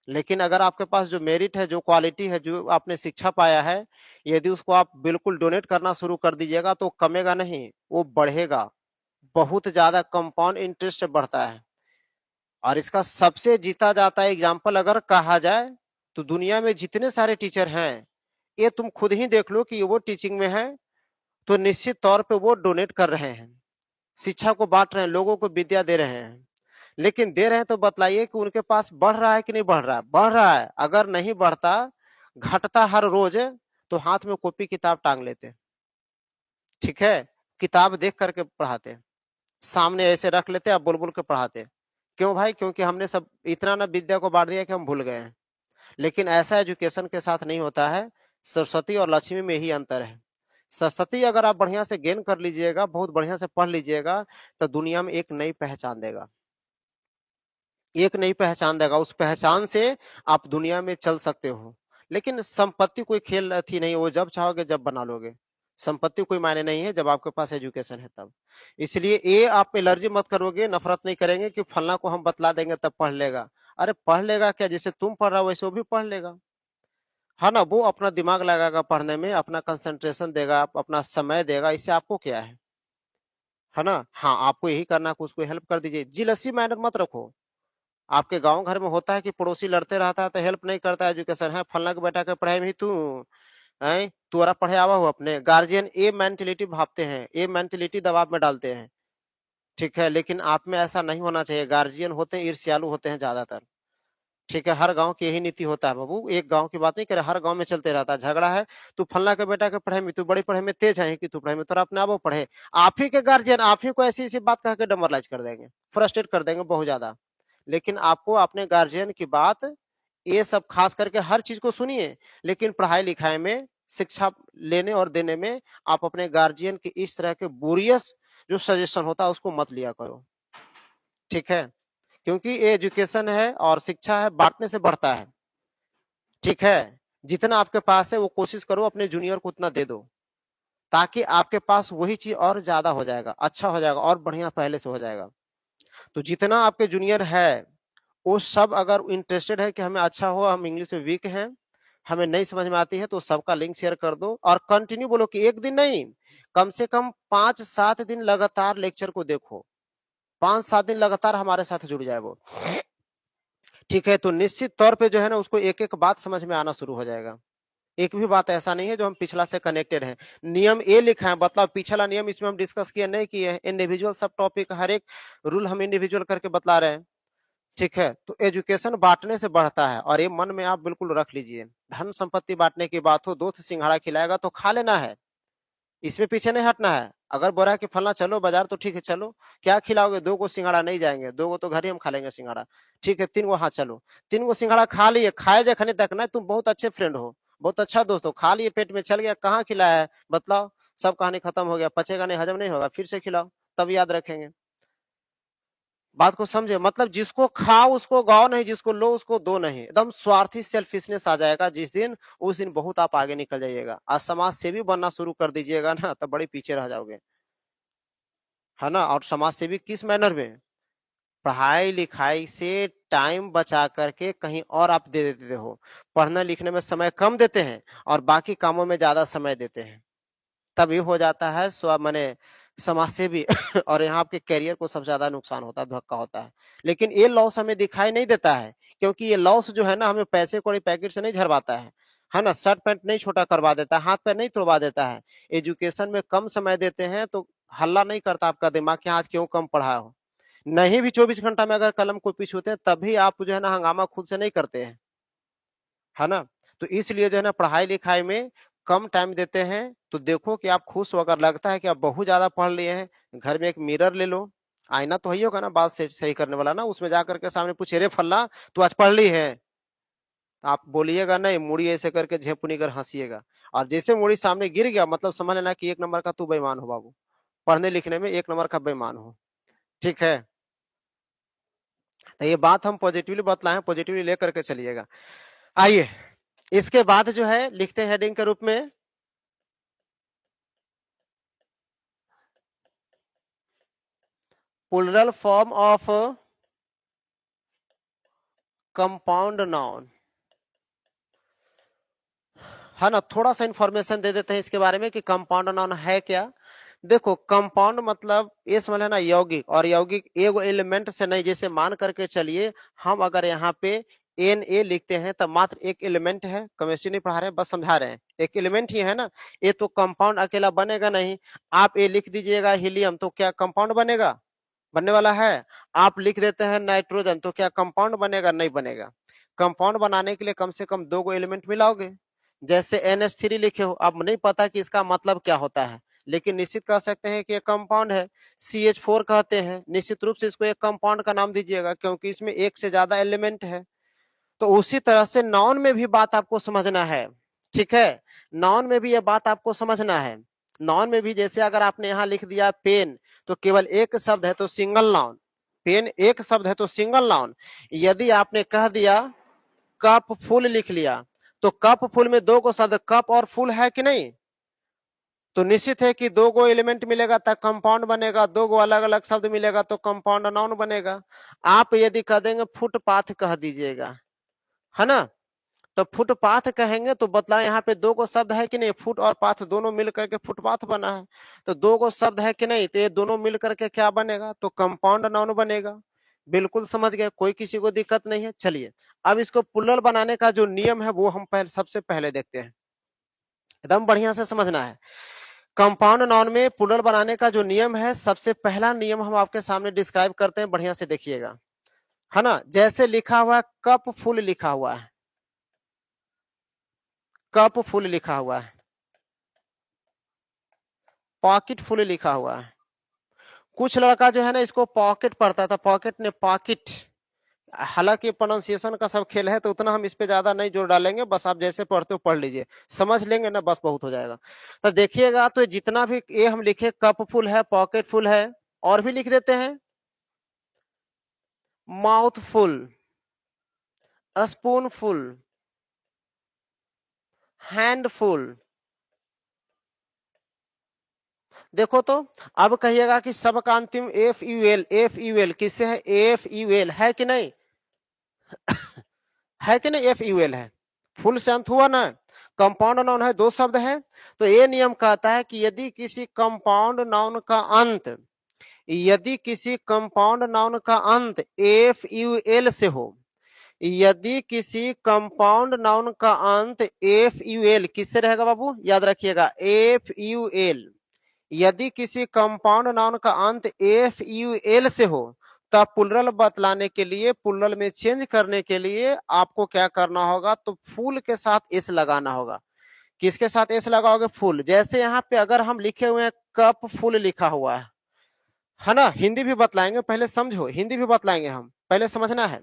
लेकिन अगर आपके पास जो मेरिट है, जो क्वालिटी है, जो आपने शिक्षा पाया है, यदि उसको आप बिल्कुल डोनेट करना शुरू कर दीजिएगा तो कमेगा नहीं, वो बढ़ेगा। बहुत ज्यादा कंपाउंड इंटरेस्ट बढ़ता है। और इसका सबसे जीता जाता एग्जाम्पल अगर कहा जाए तो दुनिया में जितने सारे टीचर हैं, ये तुम खुद ही देख लो कि वो टीचिंग में है तो निश्चित तौर पे वो डोनेट कर रहे हैं, शिक्षा को बांट रहे हैं, लोगों को विद्या दे रहे हैं। लेकिन दे रहे हैं तो बतलाइए कि उनके पास बढ़ रहा है कि नहीं बढ़ रहा है? बढ़ रहा है। अगर नहीं बढ़ता, घटता हर रोज, तो हाथ में कॉपी किताब टांग लेते। ठीक है, किताब देख करके पढ़ाते, सामने ऐसे रख लेते, अब बुल बुल के पढ़ाते। क्यों भाई? क्योंकि हमने सब इतना ना विद्या को बांट दिया कि हम भूल गए हैं। लेकिन ऐसा एजुकेशन के साथ नहीं होता है। सरस्वती और लक्ष्मी में ही अंतर है। सरस्वती अगर आप बढ़िया से गेन कर लीजिएगा, बहुत बढ़िया से पढ़ लीजिएगा, तो दुनिया में एक नई पहचान देगा, एक नई पहचान देगा। उस पहचान से आप दुनिया में चल सकते हो। लेकिन संपत्ति कोई खेल थी नहीं, वो जब चाहोगे जब बना लोगे। संपत्ति कोई मायने नहीं है जब आपके पास एजुकेशन है तब। इसलिए ये आप एलर्जी मत करोगे, नफरत नहीं करेंगे कि फलना को हम बतला देंगे तब पढ़ लेगा। अरे पढ़ लेगा क्या? जैसे तुम पढ़ रहे हो वैसे वो भी पढ़ लेगा। है ना? वो अपना दिमाग लगाएगा पढ़ने में, अपना कंसंट्रेशन देगा, अपना समय देगा। इससे आपको क्या है ना? हाँ, आपको यही करना है कि उसको हेल्प कर दीजिए। जिलसी मैनर मत रखो। आपके गांव घर में होता है कि पड़ोसी लड़ते रहता है तो हेल्प नहीं करता, एजुकेशन है फलना के बेटा के पढ़ाई में ही तू है, तोरा पढ़े आवा हो। अपने गार्जियन ए मेंटेलिटी भापते हैं, ए मेंटेलिटी दबाव में डालते हैं। ठीक है, लेकिन आप में ऐसा नहीं होना चाहिए। गार्जियन होते हैं ईर्ष्यालु होते हैं ज्यादातर। ठीक है, हर गांव की यही नीति होता है बाबू, एक गांव की बात नहीं करे, हर गांव में चलते रहता है। झगड़ा है, तू फलना के बेटा के पढ़ाई में, तू बड़ी पढ़ाई में तेज है कि तू पढ़ाई में, तोरा अपने आप पढ़े। आप ही के गार्जियन आप ही को ऐसी ऐसी बात कह के डमरलाइज कर देंगे, फ्रस्ट्रेट कर देंगे बहुत ज्यादा। लेकिन आपको अपने गार्जियन की बात, ये सब खास करके हर चीज को सुनिए, लेकिन पढ़ाई लिखाई में, शिक्षा लेने और देने में आप अपने गार्जियन की इस तरह के बोरियस जो सजेशन होता है उसको मत लिया करो। ठीक है, क्योंकि ये एजुकेशन है और शिक्षा है, बांटने से बढ़ता है। ठीक है, जितना आपके पास है वो कोशिश करो अपने जूनियर को उतना दे दो, ताकि आपके पास वही चीज और ज्यादा हो जाएगा, अच्छा हो जाएगा और बढ़िया पहले से हो जाएगा। तो जितना आपके जूनियर है वो सब अगर इंटरेस्टेड है कि हमें अच्छा हो, हम इंग्लिश में वीक हैं, हमें नहीं समझ में आती है, तो सबका लिंक शेयर कर दो और कंटिन्यू बोलो कि एक दिन नहीं, कम से कम 5-7 दिन लगातार लेक्चर को देखो। 5-7 दिन लगातार हमारे साथ जुड़ जाए वो। ठीक है, तो निश्चित तौर पे जो है ना उसको एक एक बात समझ में आना शुरू हो जाएगा। एक भी बात ऐसा नहीं है जो हम पिछला से कनेक्टेड है। नियम ए लिखा है, मतलब पिछला नियम इसमें हम डिस्कस किए नहीं किए हैं। इंडिविजुअल सब टॉपिक, हर एक रूल हम इंडिविजुअल करके बतला रहे हैं। ठीक है, तो एजुकेशन बांटने से बढ़ता है और ये मन में आप बिल्कुल रख लीजिए। धन संपत्ति बांटने की बात हो, 2 सिंघाड़ा खिलाएगा तो खा लेना है, इसमें पीछे नहीं हटना है। अगर बोला कि फलना चलो बाजार तो ठीक है चलो, क्या खिलाओगे? 2 सिंघाड़ा नहीं जाएंगे, 2 तो घर ही हम खा लेंगे सिंघाड़ा। ठीक है, 3 हाँ चलो, 3 सिंघाड़ा खा लिए, खाए जखने तक ना तुम बहुत अच्छे फ्रेंड हो, बहुत अच्छा दोस्त हो, खा लिए पेट में चल गया, कहाँ खिलाया है बतलाओ? सब कहानी खत्म हो गया, पचेगा नहीं, हजम नहीं होगा, फिर से खिलाओ, तब याद रखेंगे। बात को समझे? मतलब जिसको खाओ उसको गाओ नहीं, जिसको लो उसको दो नहीं। एकदम स्वार्थी सेल्फिशनेस आ जाएगा जिस दिन, उस दिन बहुत आप आगे निकल जाइएगा। आज समाज सेवी बनना शुरू कर दीजिएगा ना, तब बड़े पीछे रह जाओगे। है ना? और समाज सेवी किस मैनर में? पढ़ाई लिखाई से टाइम बचा करके कहीं और आप दे देते हो। पढ़ने लिखने में समय कम देते हैं और बाकी कामों में ज्यादा समय देते हैं। तब ये हो जाता है स्व माने समाज से भी और यहाँ आपके करियर को सबसे ज्यादा नुकसान होता है, धक्का होता है। लेकिन ये लॉस हमें दिखाई नहीं देता है, क्योंकि ये लॉस जो है ना हमें पैसे कौड़ी पैकेट से नहीं झरवाता है ना? शर्ट पैंट नहीं छोटा करवा देता, हाथ पैर नहीं तोड़वा देता है। एजुकेशन में कम समय देते हैं तो हल्ला नहीं करता आपका दिमाग कि आज क्यों कम पढ़ा हो। नहीं भी 24 घंटा में अगर कलम को पीछे होते हैं तभी आप जो है ना हंगामा खुद से नहीं करते हैं। है ना? तो इसलिए जो है ना पढ़ाई लिखाई में कम टाइम देते हैं। तो देखो कि आप खुश हो, अगर लगता है कि आप बहुत ज्यादा पढ़ लिए हैं, घर में एक मिरर ले लो, आईना तो ही होगा ना बात सही करने वाला ना, उसमें जाकर के सामने पूछे रे फल्ला तू आज पढ़ ली है, आप बोलिएगा नहीं, मुड़ी ऐसे करके झेपुनी कर हंसिएगा, और जैसे मुड़ी सामने गिर गया मतलब समझ लेना कि एक नंबर का तू बेईमान हो बाबू, पढ़ने लिखने में एक नंबर का बेईमान हो। ठीक है, तो ये बात हम पॉजिटिवली बतलाएं, पॉजिटिवली लेकर के चलिएगा। आइए इसके बाद जो है लिखते हैं हेडिंग के रूप में, plural form of compound noun, है ना। थोड़ा सा इंफॉर्मेशन दे देते हैं इसके बारे में कि कंपाउंड नाउन है क्या। देखो कंपाउंड मतलब ये समझ लेना यौगिक, और यौगिक एगो एलिमेंट से नहीं, जैसे मान करके चलिए हम अगर यहाँ पे एन ए लिखते हैं तो मात्र एक एलिमेंट है, केमिस्ट्री नहीं पढ़ा रहे बस समझा रहे हैं, एक एलिमेंट ही है ना, ये तो कंपाउंड अकेला बनेगा नहीं। आप ये लिख दीजिएगा हीलियम, तो क्या कंपाउंड बनेगा, बनने वाला है। आप लिख देते हैं नाइट्रोजन, तो क्या कंपाउंड बनेगा, नहीं बनेगा। कंपाउंड बनाने के लिए कम से कम दो गो एलिमेंट मिलाओगे, जैसे NH3 लिखे हो, अब नहीं पता कि इसका मतलब क्या होता है, लेकिन निश्चित कह सकते हैं कि ये कंपाउंड है। CH4 कहते हैं, निश्चित रूप से इसको एक कंपाउंड का नाम दीजिएगा क्योंकि इसमें एक से ज्यादा एलिमेंट है। तो उसी तरह से नाउन में भी बात आपको समझना है, ठीक है, नाउन में भी ये बात आपको समझना है। नाउन में भी जैसे अगर आपने यहाँ लिख दिया पेन, तो केवल एक शब्द है तो सिंगल नाउन, पेन एक शब्द है तो सिंगल नाउन। यदि आपने कह दिया कप फुल लिख लिया, तो कप फुल में दो को शब्द कप और फुल है कि नहीं, तो निश्चित है कि दो गो एलिमेंट मिलेगा तब कंपाउंड बनेगा, दो गो अलग अलग शब्द मिलेगा तो कंपाउंड नाउन बनेगा। आप यदि कह देंगे फुटपाथ कह दीजिएगा, है ना, तो फुटपाथ कहेंगे तो बतलाओ यहाँ पे दो को शब्द है कि नहीं, फुट और पाथ दोनों मिल करके फुटपाथ बना है, तो दो को शब्द है कि नहीं, तो ये दोनों मिल करके क्या बनेगा, तो कंपाउंड नाउन बनेगा। बिल्कुल समझ गए, कोई किसी को दिक्कत नहीं है। चलिए अब इसको प्लूरल बनाने का जो नियम है वो हम पहले सबसे पहले देखते हैं, एकदम बढ़िया से समझना है। कंपाउंड नाउन में प्लूरल बनाने का जो नियम है, सबसे पहला नियम हम आपके सामने डिस्क्राइब करते हैं, बढ़िया से देखिएगा, है ना। जैसे लिखा हुआ है कप फुल लिखा हुआ है, कप फुल लिखा हुआ है, पॉकेट फुल लिखा हुआ है। कुछ लड़का जो है ना इसको पॉकेट पढ़ता था, पॉकेट ने पॉकेट, हालांकि प्रोनाउंसिएशन का सब खेल है तो उतना हम इस पे ज्यादा नहीं जोर डालेंगे, बस आप जैसे पढ़ते हो पढ़ लीजिए, समझ लेंगे ना बस बहुत हो जाएगा। तो देखिएगा तो जितना भी ये हम लिखे कप फुल है, पॉकेट फुल है, और भी लिख देते हैं mouth full, spoon full, hand full. देखो तो अब कहिएगा कि सबका अंतिम F U L, F U L किससे है, एफ यू एल है कि नहीं, है कि नहीं, एफ यू एल है, फुल से अंत हुआ ना, कंपाउंड नाउन है, दो शब्द है। तो ये नियम कहता है कि यदि किसी कंपाउंड नाउन का अंत, यदि किसी कंपाउंड नाउन का अंत एफ यू एल से हो, यदि किसी कंपाउंड नाउन का अंत एफ यू एल किससे रहेगा बाबू, याद रखिएगा एफ यू एल, यदि किसी कंपाउंड नाउन का अंत एफ यू एल से हो, तब प्लूरल बतलाने के लिए, प्लूरल में चेंज करने के लिए आपको क्या करना होगा, तो फुल के साथ एस लगाना होगा। किसके साथ एस लगाओगे, फुल। जैसे यहाँ पे अगर हम लिखे हुए हैं कप फुल लिखा हुआ है ना, हिंदी भी बतलाएंगे, पहले समझो, हिंदी भी बतलाएंगे हम, पहले समझना है।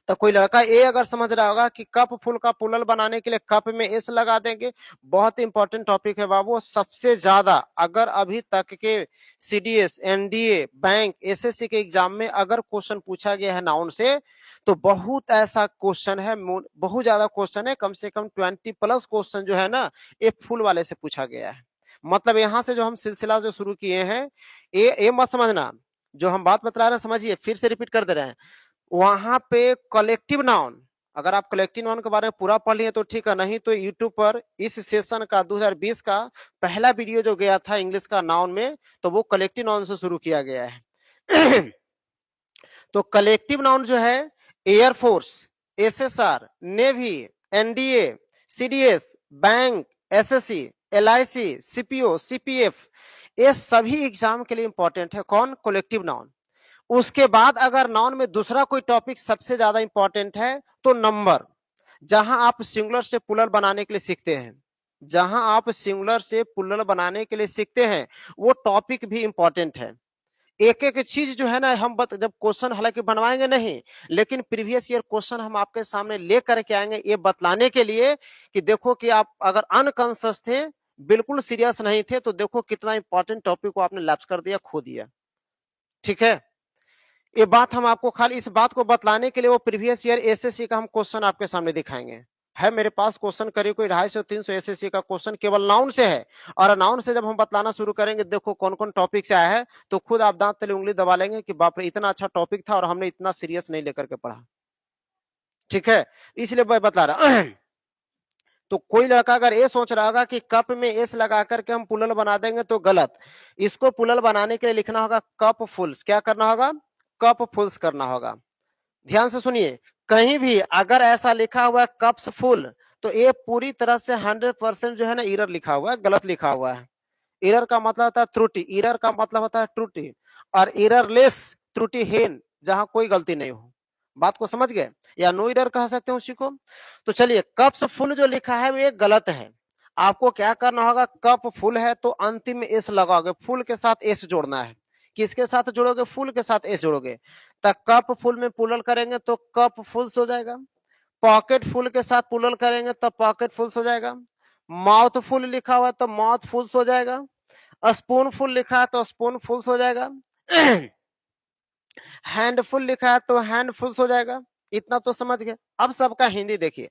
तो कोई लड़का ए अगर समझ रहा होगा कि कप फुल का प्लूरल बनाने के लिए कप में एस लगा देंगे, बहुत इंपॉर्टेंट टॉपिक है बाबू, सबसे ज्यादा अगर अभी तक के CDS, NDA, बैंक, SSC के एग्जाम में अगर क्वेश्चन पूछा गया है नाउन से, तो बहुत ऐसा क्वेश्चन है, बहुत ज्यादा क्वेश्चन है, कम से कम 20+ क्वेश्चन जो है ना ये फुल वाले से पूछा गया है। मतलब यहां से जो हम सिलसिला जो शुरू किए हैं, ये मत समझना, जो हम बात बता रहे हैं समझिए, फिर से रिपीट कर दे रहे हैं। वहां पे कलेक्टिव नाउन, अगर आप कलेक्टिव नाउन के बारे में पूरा पढ़ लिए तो ठीक है, नहीं तो यूट्यूब पर इस सेशन का 2020 का पहला वीडियो जो गया था इंग्लिश का नाउन में, तो वो कलेक्टिव नाउन से शुरू किया गया है। तो कलेक्टिव नाउन जो है air force, SSR, navy, NDA, CDS, bank, SSC, LIC, CPO, CPF, ये सभी एग्जाम के लिए इंपॉर्टेंट है। कौन, कलेक्टिव नाउन। उसके बाद अगर नाउन में दूसरा कोई टॉपिक सबसे ज्यादा इंपॉर्टेंट है तो नंबर, जहां आप सिंगुलर से प्लूरल बनाने के लिए सीखते हैं, जहां आप सिंगुलर से प्लूरल बनाने के लिए सीखते हैं वो टॉपिक भी इंपॉर्टेंट है। एक एक चीज जो है ना हम जब क्वेश्चन हालांकि बनवाएंगे नहीं, लेकिन प्रीवियस ईयर क्वेश्चन हम आपके सामने ले करके आएंगे ये बतलाने के लिए कि देखो कि आप अगर अनकॉन्शियस थे, बिल्कुल सीरियस नहीं थे, तो देखो कितना इंपॉर्टेंट टॉपिक को आपने लैप्स कर दिया, खो दिया। ठीक है, ये बात हम आपको खाली इस बात को बतलाने के लिए वो प्रीवियस ईयर एसएससी का हम क्वेश्चन आपके सामने दिखाएंगे। है मेरे पास क्वेश्चन करीब कोई 250-300 एसएससी का क्वेश्चन केवल नाउन से है, और नाउन से जब हम बतलाना शुरू करेंगे देखो कौन कौन टॉपिक से आया है, तो खुद आप दांत तले उंगली दबा लेंगे कि बाप रे इतना अच्छा टॉपिक था और हमने इतना सीरियस नहीं लेकर के पढ़ा। ठीक है, इसलिए मैं बतला रहा तो कोई लड़का अगर ये सोच रहा होगा कि कप में एस लगा करके हम पुलल बना देंगे तो गलत। इसको पुलल बनाने के लिए लिखना होगा कप फुल्स। क्या करना होगा? कप फुल्स करना होगा। ध्यान से सुनिए, कहीं भी अगर ऐसा लिखा हुआ है कप्स फुल, तो ये पूरी तरह से 100% जो है ना इरर लिखा हुआ है, गलत लिखा हुआ है। इरर का मतलब होता है त्रुटि, इरर का मतलब होता है त्रुटि, और इररलेस त्रुटिहीन, जहां कोई गलती नहीं हो। बात को समझ गए? या नो इरर कह सकते हैं उसी को। तो चलिए, कप्स फुल जो लिखा है वो ये गलत है। आपको क्या करना होगा, कप फुल है तो अंतिम में एस लगाओगे, फुल के साथ एस जोड़ना है। किसके साथ जोड़ोगे? फुल के साथ एस जोड़ोगे। तो कप फुल में पुलल करेंगे तो कप फुल्स हो जाएगा। पॉकेट फुल के साथ पुलल करेंगे तो पॉकेट फुल्स हो जाएगा। माउथ फुल लिखा हुआ तो माउथ फुल्स हो जाएगा। स्पून फुल लिखा है तो स्पून फुल्स हो जाएगा। हैंडफुल लिखा है तो हैंडफुल्स हो जाएगा। इतना तो समझ गए। अब सबका हिंदी देखिए।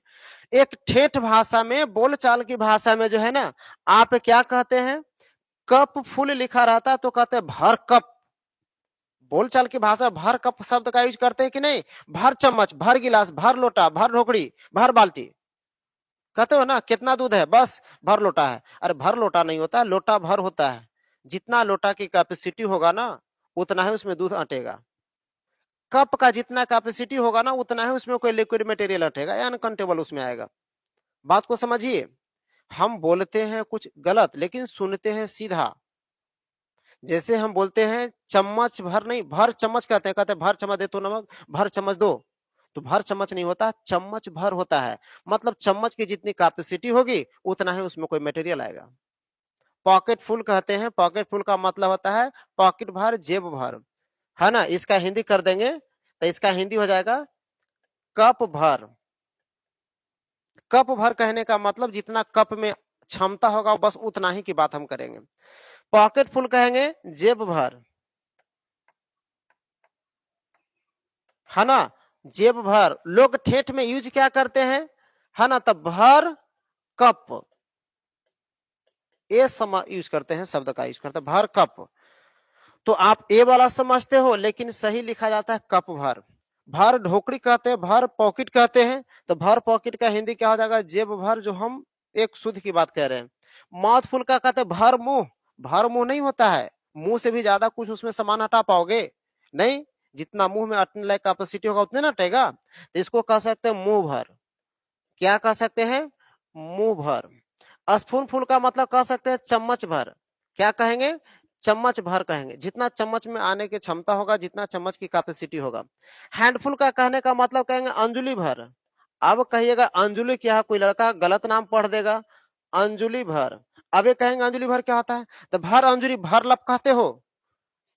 एक ठेठ भाषा में, बोलचाल की भाषा में जो है ना, आप क्या कहते हैं? कप फुल लिखा रहता है तो कहते हैं भर कप। बोलचाल की भाषा भर कप शब्द का यूज करते हैं कि नहीं? भर चम्मच, भर गिलास, भर लोटा, भर ढोकड़ी, भर बाल्टी। कहते हो ना कितना दूध है? बस भर लोटा है। अरे भर लोटा नहीं होता, लोटा भर होता है। जितना लोटा की कैपेसिटी होगा ना, उतना ही उसमें दूध अटेगा। कप का जितना कैपेसिटी होगा ना, उतना ही उसमें कोई लिक्विड मटेरियल अटेगा या अनकंटेबल उसमें आएगा। बात को समझिए। हम बोलते हैं कुछ गलत लेकिन सुनते हैं सीधा। जैसे हम बोलते हैं चम्मच भर नहीं, भर चम्मच कहते हैं। कहते हैं भर चम्मच दे तो नमक, भर चम्मच दो। तो भर चम्मच नहीं होता, चम्मच भर होता है। मतलब चम्मच की जितनी कैपेसिटी होगी उतना ही उसमें कोई मटेरियल आएगा। पॉकेट फुल कहते हैं, पॉकेट फुल का मतलब होता है पॉकेट भर, जेब भर। है ना? इसका हिंदी कर देंगे तो इसका हिंदी हो जाएगा कप भर। कप भर कहने का मतलब जितना कप में क्षमता होगा बस उतना ही की बात हम करेंगे। पॉकेट फुल कहेंगे जेब भर। है ना? जेब भर लोग ठेठ में यूज क्या करते हैं? है ना? तब भर कप, ये यूज करते हैं, शब्द का यूज करते हैं भर कप। तो आप ए वाला समझते हो, लेकिन सही लिखा जाता है कप भर। भर ढोकड़ी कहते हैं, भर पॉकेट कहते हैं। तो भर पॉकेट का हिंदी क्या हो जाएगा? जेब भर, जो हम एक शुद्ध की बात कह रहे हैं। माउथ फुल का कहते हैं भर मुंह। भर मुंह नहीं होता है, मुंह से भी ज्यादा कुछ उसमें सामान हटा पाओगे नहीं। जितना मुंह में अटने लायक कैपेसिटी होगा उतने ना हटेगा। तो इसको कह सकते हैं मुंह भर। क्या कह सकते हैं? मुंह भर। स्पून फुल का मतलब कह सकते हैं चम्मच भर। क्या कहेंगे? चम्मच भर कहेंगे। जितना चम्मच में आने की क्षमता होगा, जितना चम्मच की कैपेसिटी होगा। हैंडफुल का कहने का मतलब कहेंगे अंजुली भर। अब कहिएगा अंजुली क्या है, कोई लड़का गलत नाम पढ़ देगा। अंजुली भर। अब ये कहेंगे अंजुली भर क्या होता है? तो भर अंजुली, भर लब कहते हो।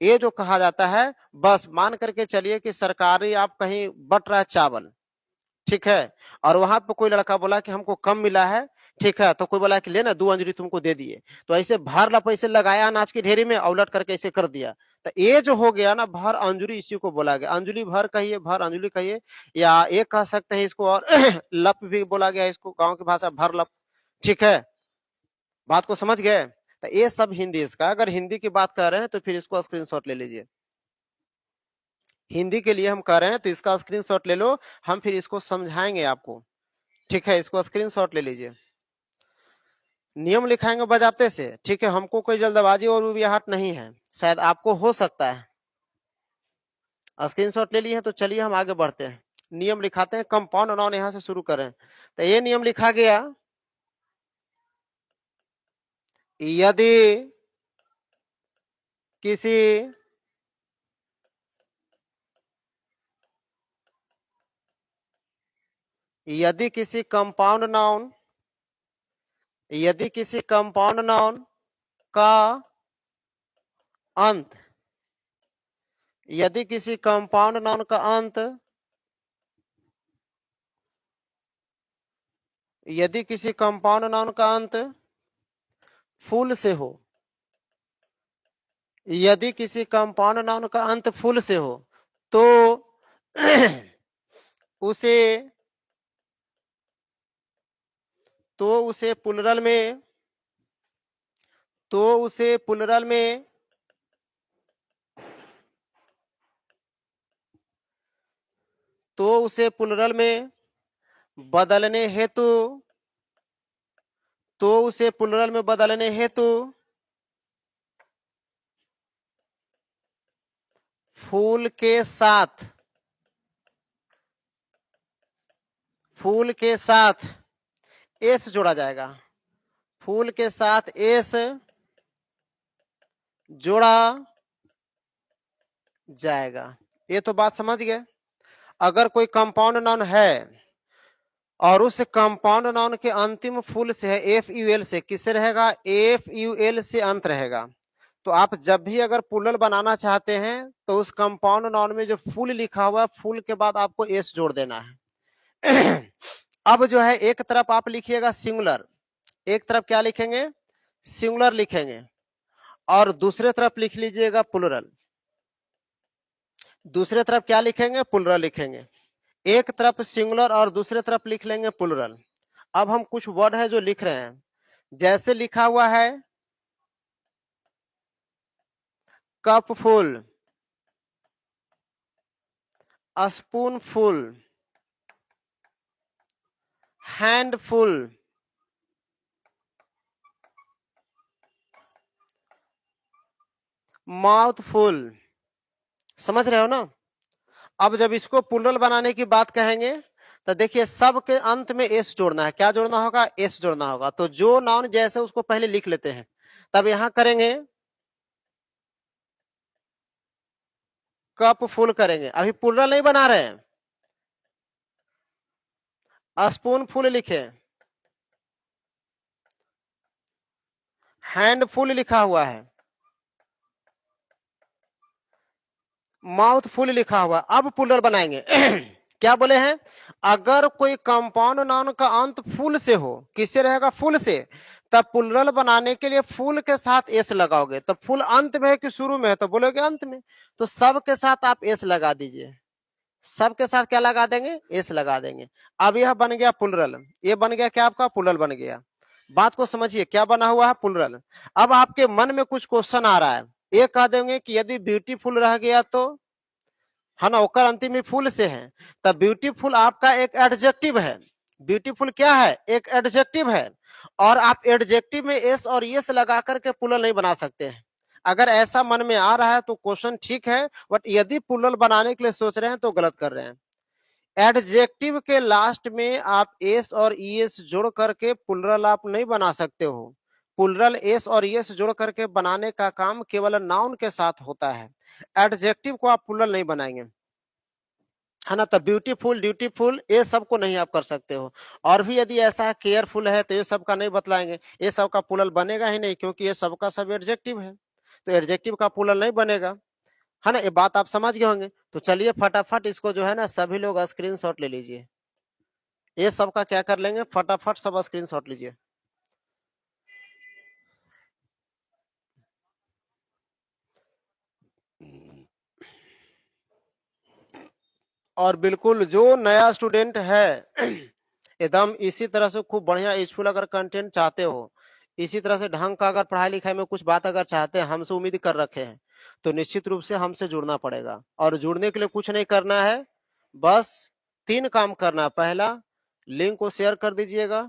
ये जो कहा जाता है, बस मान करके चलिए कि सरकारी आप कहीं बट रहा है चावल, ठीक है, और वहां पे कोई लड़का बोला कि हमको कम मिला है, ठीक है, तो कोई बोला कि लेना 2 अंजलि तुमको दे दिए। तो ऐसे भर ला पैसे लगाया अनाज की ढेरी में, उलट करके ऐसे कर दिया। तो ये जो हो गया ना भर अंजुली, इसी को बोला गया। अंजुली भर कहिए, भर अंजुली कहिए, या एक कह सकते हैं इसको, और लप भी बोला गया इसको, गांव की भाषा भर लप। ठीक है, बात को समझ गए? तो ये सब हिंदी इसका। अगर हिंदी की बात कर रहे हैं तो फिर इसको स्क्रीनशॉट ले लीजिए। हिंदी के लिए हम कर रहे हैं तो इसका स्क्रीनशॉट ले लो, हम फिर इसको समझाएंगे आपको। ठीक है, इसको स्क्रीनशॉट ले लीजिए। नियम लिखाएंगे बजाते से, ठीक है, हमको कोई जल्दबाजी और उबियाहट नहीं है, शायद आपको हो सकता है। स्क्रीनशॉट ले लिए हैं तो चलिए हम आगे बढ़ते हैं। नियम लिखाते हैं, कंपाउंड नाउन यहां से शुरू करें। तो ये नियम लिखा गया, यदि किसी यदि किसी कंपाउंड नाउन यदि किसी कंपाउंड नाउन का अंत यदि किसी कंपाउंड नाउन का अंत यदि किसी कंपाउंड नाउन का अंत फुल से हो यदि किसी कंपाउंड नाउन का अंत फुल से हो तो उसे उसे प्लुरल में उसे प्लुरल में उसे प्लुरल में बदलने हेतु उसे प्लुरल में बदलने हेतु फूल के साथ एस जोड़ा जाएगा। फूल के साथ एस जोड़ा जाएगा। ये तो बात समझ गए। अगर कोई कंपाउंड नाउन है और उस कंपाउंड नाउन के अंतिम फुल से है एफ यू एल से, किससे रहेगा? एफ यू एल से अंत रहेगा। तो आप जब भी अगर प्लुरल बनाना चाहते हैं तो उस कंपाउंड नाउन में जो फुल लिखा हुआ है, फुल के बाद आपको एस जोड़ देना है। अब जो है एक तरफ आप लिखिएगा सिंगुलर, एक तरफ क्या लिखेंगे? सिंगुलर लिखेंगे, और दूसरे तरफ लिख लीजिएगा प्लुरल। दूसरे तरफ क्या लिखेंगे? प्लुरल लिखेंगे। एक तरफ सिंगुलर और दूसरे तरफ लिख लेंगे प्लुरल। अब हम कुछ वर्ड है जो लिख रहे हैं, जैसे लिखा हुआ है cup full, spoon full, hand full, mouth full. समझ रहे हो ना? अब जब इसको प्लुरल बनाने की बात कहेंगे तो देखिए सब के अंत में एस जोड़ना है। क्या जोड़ना होगा? एस जोड़ना होगा। तो जो नाउन जैसे उसको पहले लिख लेते हैं, तब यहां करेंगे कप फुल करेंगे। अभी प्लुरल नहीं बना रहे हैं, स्पून फुल लिखे, हैंड फुल लिखा हुआ है, माउथ फुल लिखा हुआ। अब प्लुरल बनाएंगे। क्या बोले हैं? अगर कोई कंपाउंड नाउन का अंत फुल से हो, किससे रहेगा? फुल से। तब प्लुरल बनाने के लिए फुल के साथ एस लगाओगे। तब फुल अंत में है कि शुरू में है? तो बोलोगे अंत में। तो सब के साथ आप एस लगा दीजिए। सब के साथ क्या लगा देंगे? एस लगा देंगे। अब यह बन गया प्लुरल। ये बन गया क्या? आपका प्लुरल बन गया। बात को समझिए, क्या बना हुआ है? प्लुरल। अब आपके मन में कुछ क्वेश्चन आ रहा है। ये कह देंगे कि यदि ब्यूटीफुल रह गया तो, है ना, ओकर अंतिम में फुल से है, तब ब्यूटीफुल आपका एक एडजेक्टिव है। ब्यूटीफुल क्या है? एक एडजेक्टिव है। और आप एडजेक्टिव में एस और यस लगा करके प्लुरल नहीं बना सकते हैं। अगर ऐसा मन में आ रहा है तो क्वेश्चन ठीक है, बट यदि प्लुरल बनाने के लिए सोच रहे हैं तो गलत कर रहे हैं। एडजेक्टिव के लास्ट में आप एस और ईएस जोड़ करके प्लुरल आप नहीं बना सकते हो। प्लुरल एस और ईएस जोड़ करके बनाने का काम केवल नाउन के साथ होता है। एडजेक्टिव को आप प्लुरल नहीं बनाएंगे, है ना। तो ब्यूटीफुल, ड्यूटीफुल, ये सब को नहीं आप कर सकते हो। और भी यदि ऐसा है केयरफुल है तो ये सब का नहीं बतलाएंगे। ये सब का प्लुरल बनेगा ही नहीं, क्योंकि ये सबका सब एडजेक्टिव है। तो एडजेक्टिव का प्लुरल नहीं बनेगा, है ना। ये बात आप समझ गए होंगे। तो चलिए फटाफट इसको जो है ना सभी लोग स्क्रीनशॉट ले लीजिए। ये सब का क्या कर लेंगे? फटाफट सब स्क्रीनशॉट लीजिए। और बिल्कुल जो नया स्टूडेंट है, एकदम इसी तरह से खूब बढ़िया यूजफुल अगर कंटेंट चाहते हो, इसी तरह से ढंग का अगर पढ़ाई लिखाई में कुछ बात अगर चाहते हैं, हमसे उम्मीद कर रखे हैं, तो निश्चित रूप से हमसे जुड़ना पड़ेगा। और जुड़ने के लिए कुछ नहीं करना है, बस 3 काम करना है। पहला, लिंक को शेयर कर दीजिएगा,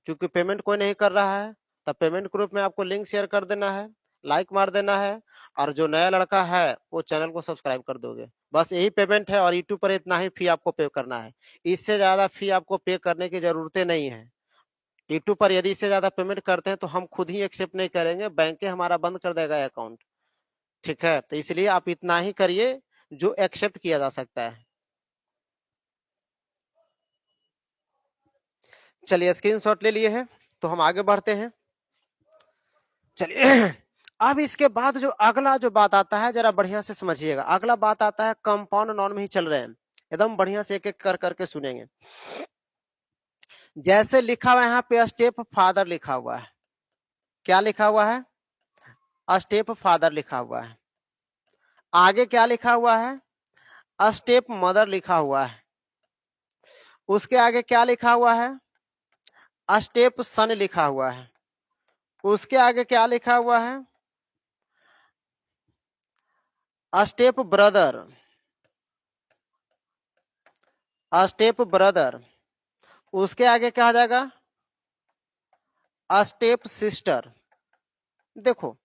क्योंकि पेमेंट कोई नहीं कर रहा है। तब पेमेंट ग्रुप में आपको लिंक शेयर कर देना है, लाइक मार देना है, और जो नया लड़का है वो चैनल को सब्सक्राइब कर दोगे। बस यही पेमेंट है, और यूट्यूब पर इतना ही फी आपको पे करना है। इससे ज्यादा फी आपको पे करने की जरूरतें नहीं है। यूट्यूब पर यदि इससे ज्यादा पेमेंट करते हैं तो हम खुद ही एक्सेप्ट नहीं करेंगे, बैंक हमारा बंद कर देगा अकाउंट। ठीक है, तो इसलिए आप इतना ही करिए जो एक्सेप्ट किया जा सकता है। चलिए स्क्रीनशॉट ले लिए है। तो हम आगे बढ़ते हैं। चलिए अब इसके बाद जो अगला जो बात आता है जरा बढ़िया से समझिएगा। अगला बात आता है कंपाउंड नाउन में ही चल रहे हैं, एकदम बढ़िया से एक एक कर करके सुनेंगे। जैसे लिखा हुआ है यहाँ पे स्टेप फादर लिखा हुआ है, क्या लिखा हुआ है? स्टेप फादर लिखा हुआ है। आगे क्या लिखा हुआ है? स्टेप मदर लिखा हुआ है। उसके आगे क्या लिखा हुआ है? स्टेप सन लिखा हुआ है। उसके आगे क्या लिखा हुआ है? Step brother, step brother. उसके आगे क्या आ जाएगा? Step sister. देखो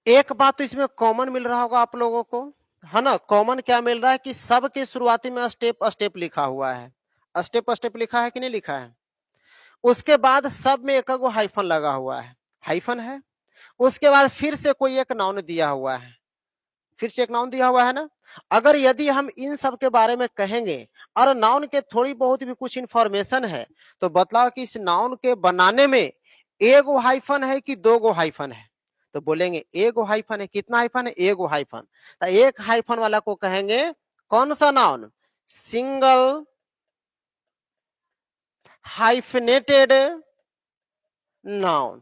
एक बात तो इसमें कॉमन मिल रहा होगा आप लोगों को, है ना? कॉमन क्या मिल रहा है कि सबके शुरुआती में स्टेप स्टेप लिखा हुआ है। स्टेप स्टेप लिखा है कि नहीं लिखा है? उसके बाद सब में एक गो हाइफन लगा हुआ है, हाइफन है। उसके बाद फिर से कोई एक नाउन दिया हुआ है, फिर से एक नाउन दिया हुआ है ना। अगर यदि हम इन सब के बारे में कहेंगे और नाउन के थोड़ी बहुत भी कुछ इंफॉर्मेशन है तो बतलाओ कि इस नाउन के बनाने में एगो हाइफन है कि दो गो हाइफन है? तो बोलेंगे एगो हाइफन है। कितना हाइफन है? एगो हाइफन। तो एक हाइफन वाला को कहेंगे कौन सा नाउन? सिंगल हाइफनेटेड नाउन,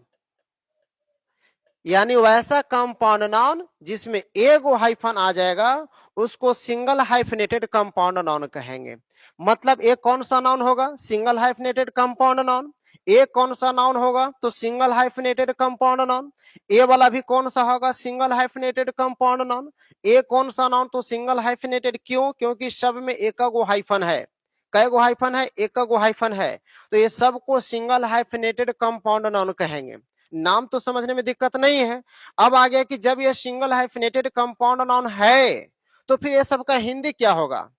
यानी वैसा कंपाउंड नाउन जिसमें एगो हाइफन आ जाएगा उसको सिंगल हाइफनेटेड कंपाउंड नाउन कहेंगे। मतलब एक कौन सा नाउन होगा? Single hyphenated compound noun. एक कौन सा नाउन होगा? तो single hyphenated compound noun. A वाला भी कौन सा होगा? Single hyphenated compound noun. A कौन सा नाउन? तो सिंगल हाइफनेटेड। क्यों? क्योंकि सब में एक गो हाइफन है। कै गो हाइफन है? एक गो हाइफन है। तो ये सबको सिंगल हाइफनेटेड कंपाउंड नाउन कहेंगे। नाम तो समझने में दिक्कत नहीं है। अब आ गया कि जब ये सिंगल हाइफनेटेड कंपाउंड नाउन है तो फिर ये सबका हिंदी क्या होगा?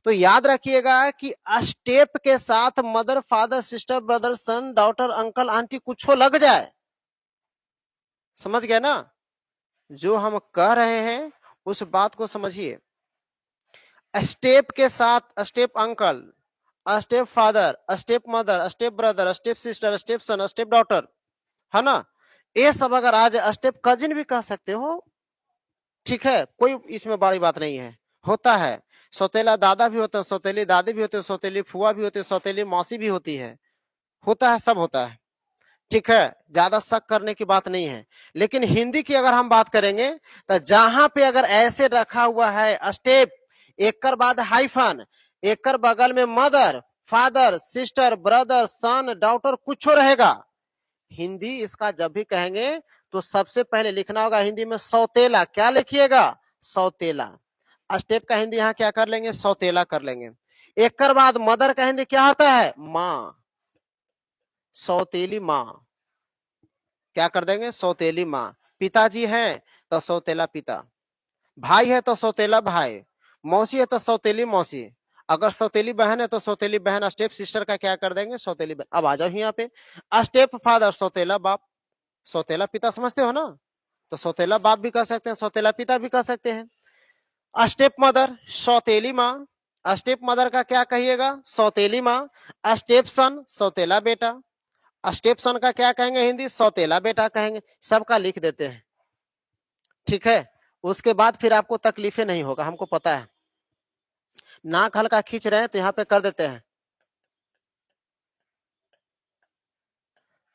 तो याद रखिएगा कि स्टेप के साथ mother father sister brother son daughter uncle aunty कुछ लग जाए, समझ गया ना? जो हम कह रहे हैं उस बात को समझिए। स्टेप के साथ step uncle, step father, step mother, step brother, step sister, step सन, स्टेप डॉटर, है ना? ये सब अगर आज स्टेप कजिन भी कह सकते हो, ठीक है, कोई इसमें बड़ी बात नहीं है। होता है, सौतेला दादा भी होते हैं, सौतेली दादी भी होते हैं, सौतेली फुआ भी होती है, सौतेली मौसी भी होती है। होता है, सब होता है, ठीक है, ज्यादा शक करने की बात नहीं है। लेकिन हिंदी की अगर हम बात करेंगे तो जहां पे अगर ऐसे रखा हुआ है स्टेप, एक कर बाद हाइफन, एक कर बगल में mother father sister brother son daughter कुछ रहेगा, हिंदी इसका जब भी कहेंगे तो सबसे पहले लिखना होगा हिंदी में सौतेला। क्या लिखिएगा? सौतेला। स्टेप का हिंदी यहाँ क्या कर लेंगे? सौतेला कर लेंगे। एक कर बाद मदर का हिंदी क्या होता है? माँ, सौतेली माँ, क्या कर देंगे? सौतेली माँ। पिताजी हैं तो सौतेला पिता, भाई है तो सौतेला भाई, मौसी है तो सौतेली मौसी, अगर सौतेली बहन है तो सौतेली बहन। स्टेप सिस्टर का क्या कर देंगे? सौतेली बहन। अब आ जाओ यहाँ पे, स्टेप फादर सौतेला बाप, सौतेला पिता समझते हो ना? तो सौतेला बाप भी कह सकते हैं, सौतेला पिता भी कह सकते हैं। स्टेप मदर सौतेली माँ, स्टेप मदर का क्या कहिएगा? सौतेली माँ। स्टेप सन सौतेला बेटा, स्टेप सन का क्या कहेंगे हिंदी? सौतेला बेटा कहेंगे। सबका लिख देते हैं, ठीक है। उसके बाद फिर आपको तकलीफें नहीं होगा, हमको पता है। नाक हल्का खींच रहे हैं तो यहाँ पे कर देते हैं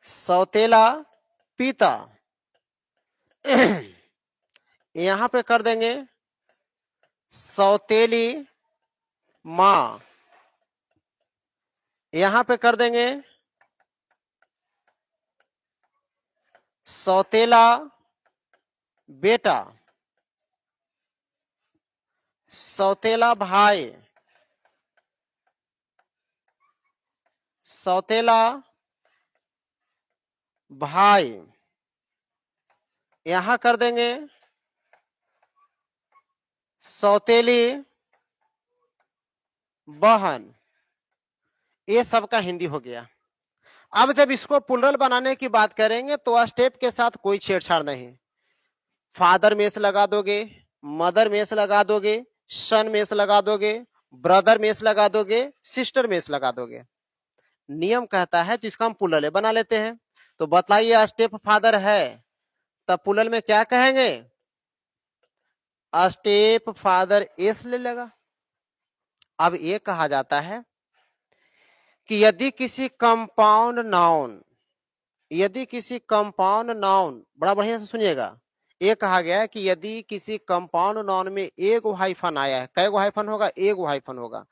सौतेला पिता यहाँ पे कर देंगे सौतेली माँ, यहाँ पे कर देंगे सौतेला बेटा, सौतेला भाई, सौतेला भाई, यहां कर देंगे सौतेली बहन। ये सबका हिंदी हो गया। अब जब इसको प्लुरल बनाने की बात करेंगे तो स्टेप के साथ कोई छेड़छाड़ नहीं। फादर में से लगा दोगे, मदर में से लगा दोगे, सन में से लगा दोगे, ब्रदर में से लगा दोगे, सिस्टर में से लगा दोगे। नियम कहता है तो इसका हम पुलल बना लेते हैं। तो बतलाइए स्टेप फादर है, तब पुलल में क्या कहेंगे? स्टेप फादर एस ले लेगा। अब ये कहा जाता है कि यदि किसी कंपाउंड नाउन, यदि किसी कंपाउंड नाउन, बड़ा बढ़िया से सुनिएगा, ये कहा गया है कि यदि किसी कंपाउंड नाउन में एक हाइफन आया है, कै गो हाइफन होगा? एक हाइफन होगा।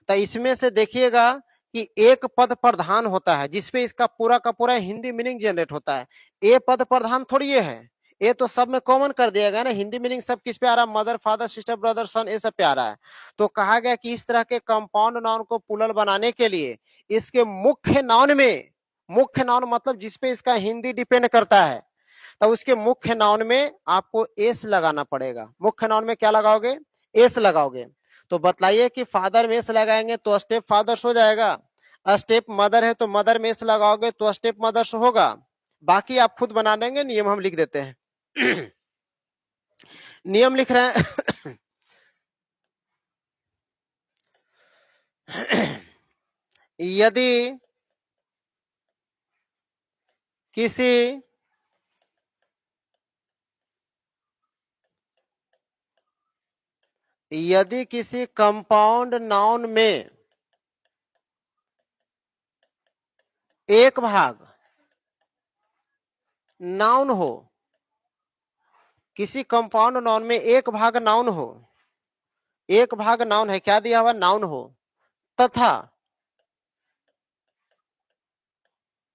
तो इसमें से देखिएगा कि एक पद प्रधान होता है जिसपे इसका पूरा का पूरा हिंदी मीनिंग जनरेट होता है। ए पद प्रधान थोड़ी ये है, ये तो सब में कॉमन कर दिया गया ना। हिंदी मीनिंग सब किस पे आ रहा है? मदर, फादर, सिस्टर, ब्रदर, सन, ये सब पे आ रहा है। तो कहा गया कि इस तरह के कंपाउंड नाउन को पुलल बनाने के लिए इसके मुख्य नाउन में, मुख्य नाउन मतलब जिसपे इसका हिंदी डिपेंड करता है, तो उसके मुख्य नाउन में आपको एस लगाना पड़ेगा। मुख्य नाउन में क्या लगाओगे? एस लगाओगे। तो बतलाइए कि फादर में एस लगाएंगे तो स्टेप फादर्स हो जाएगा, स्टेप मदर है तो मदर में एस लगाओगे तो स्टेप मदर्स होगा। बाकी आप खुद बना देंगे, नियम हम लिख देते हैं। नियम लिख रहे हैं। यदि किसी यदि किसी कंपाउंड नाउन में एक भाग नाउन हो, किसी कंपाउंड नाउन में एक भाग नाउन हो, एक भाग नाउन है, क्या दिया हुआ? नाउन हो, तथा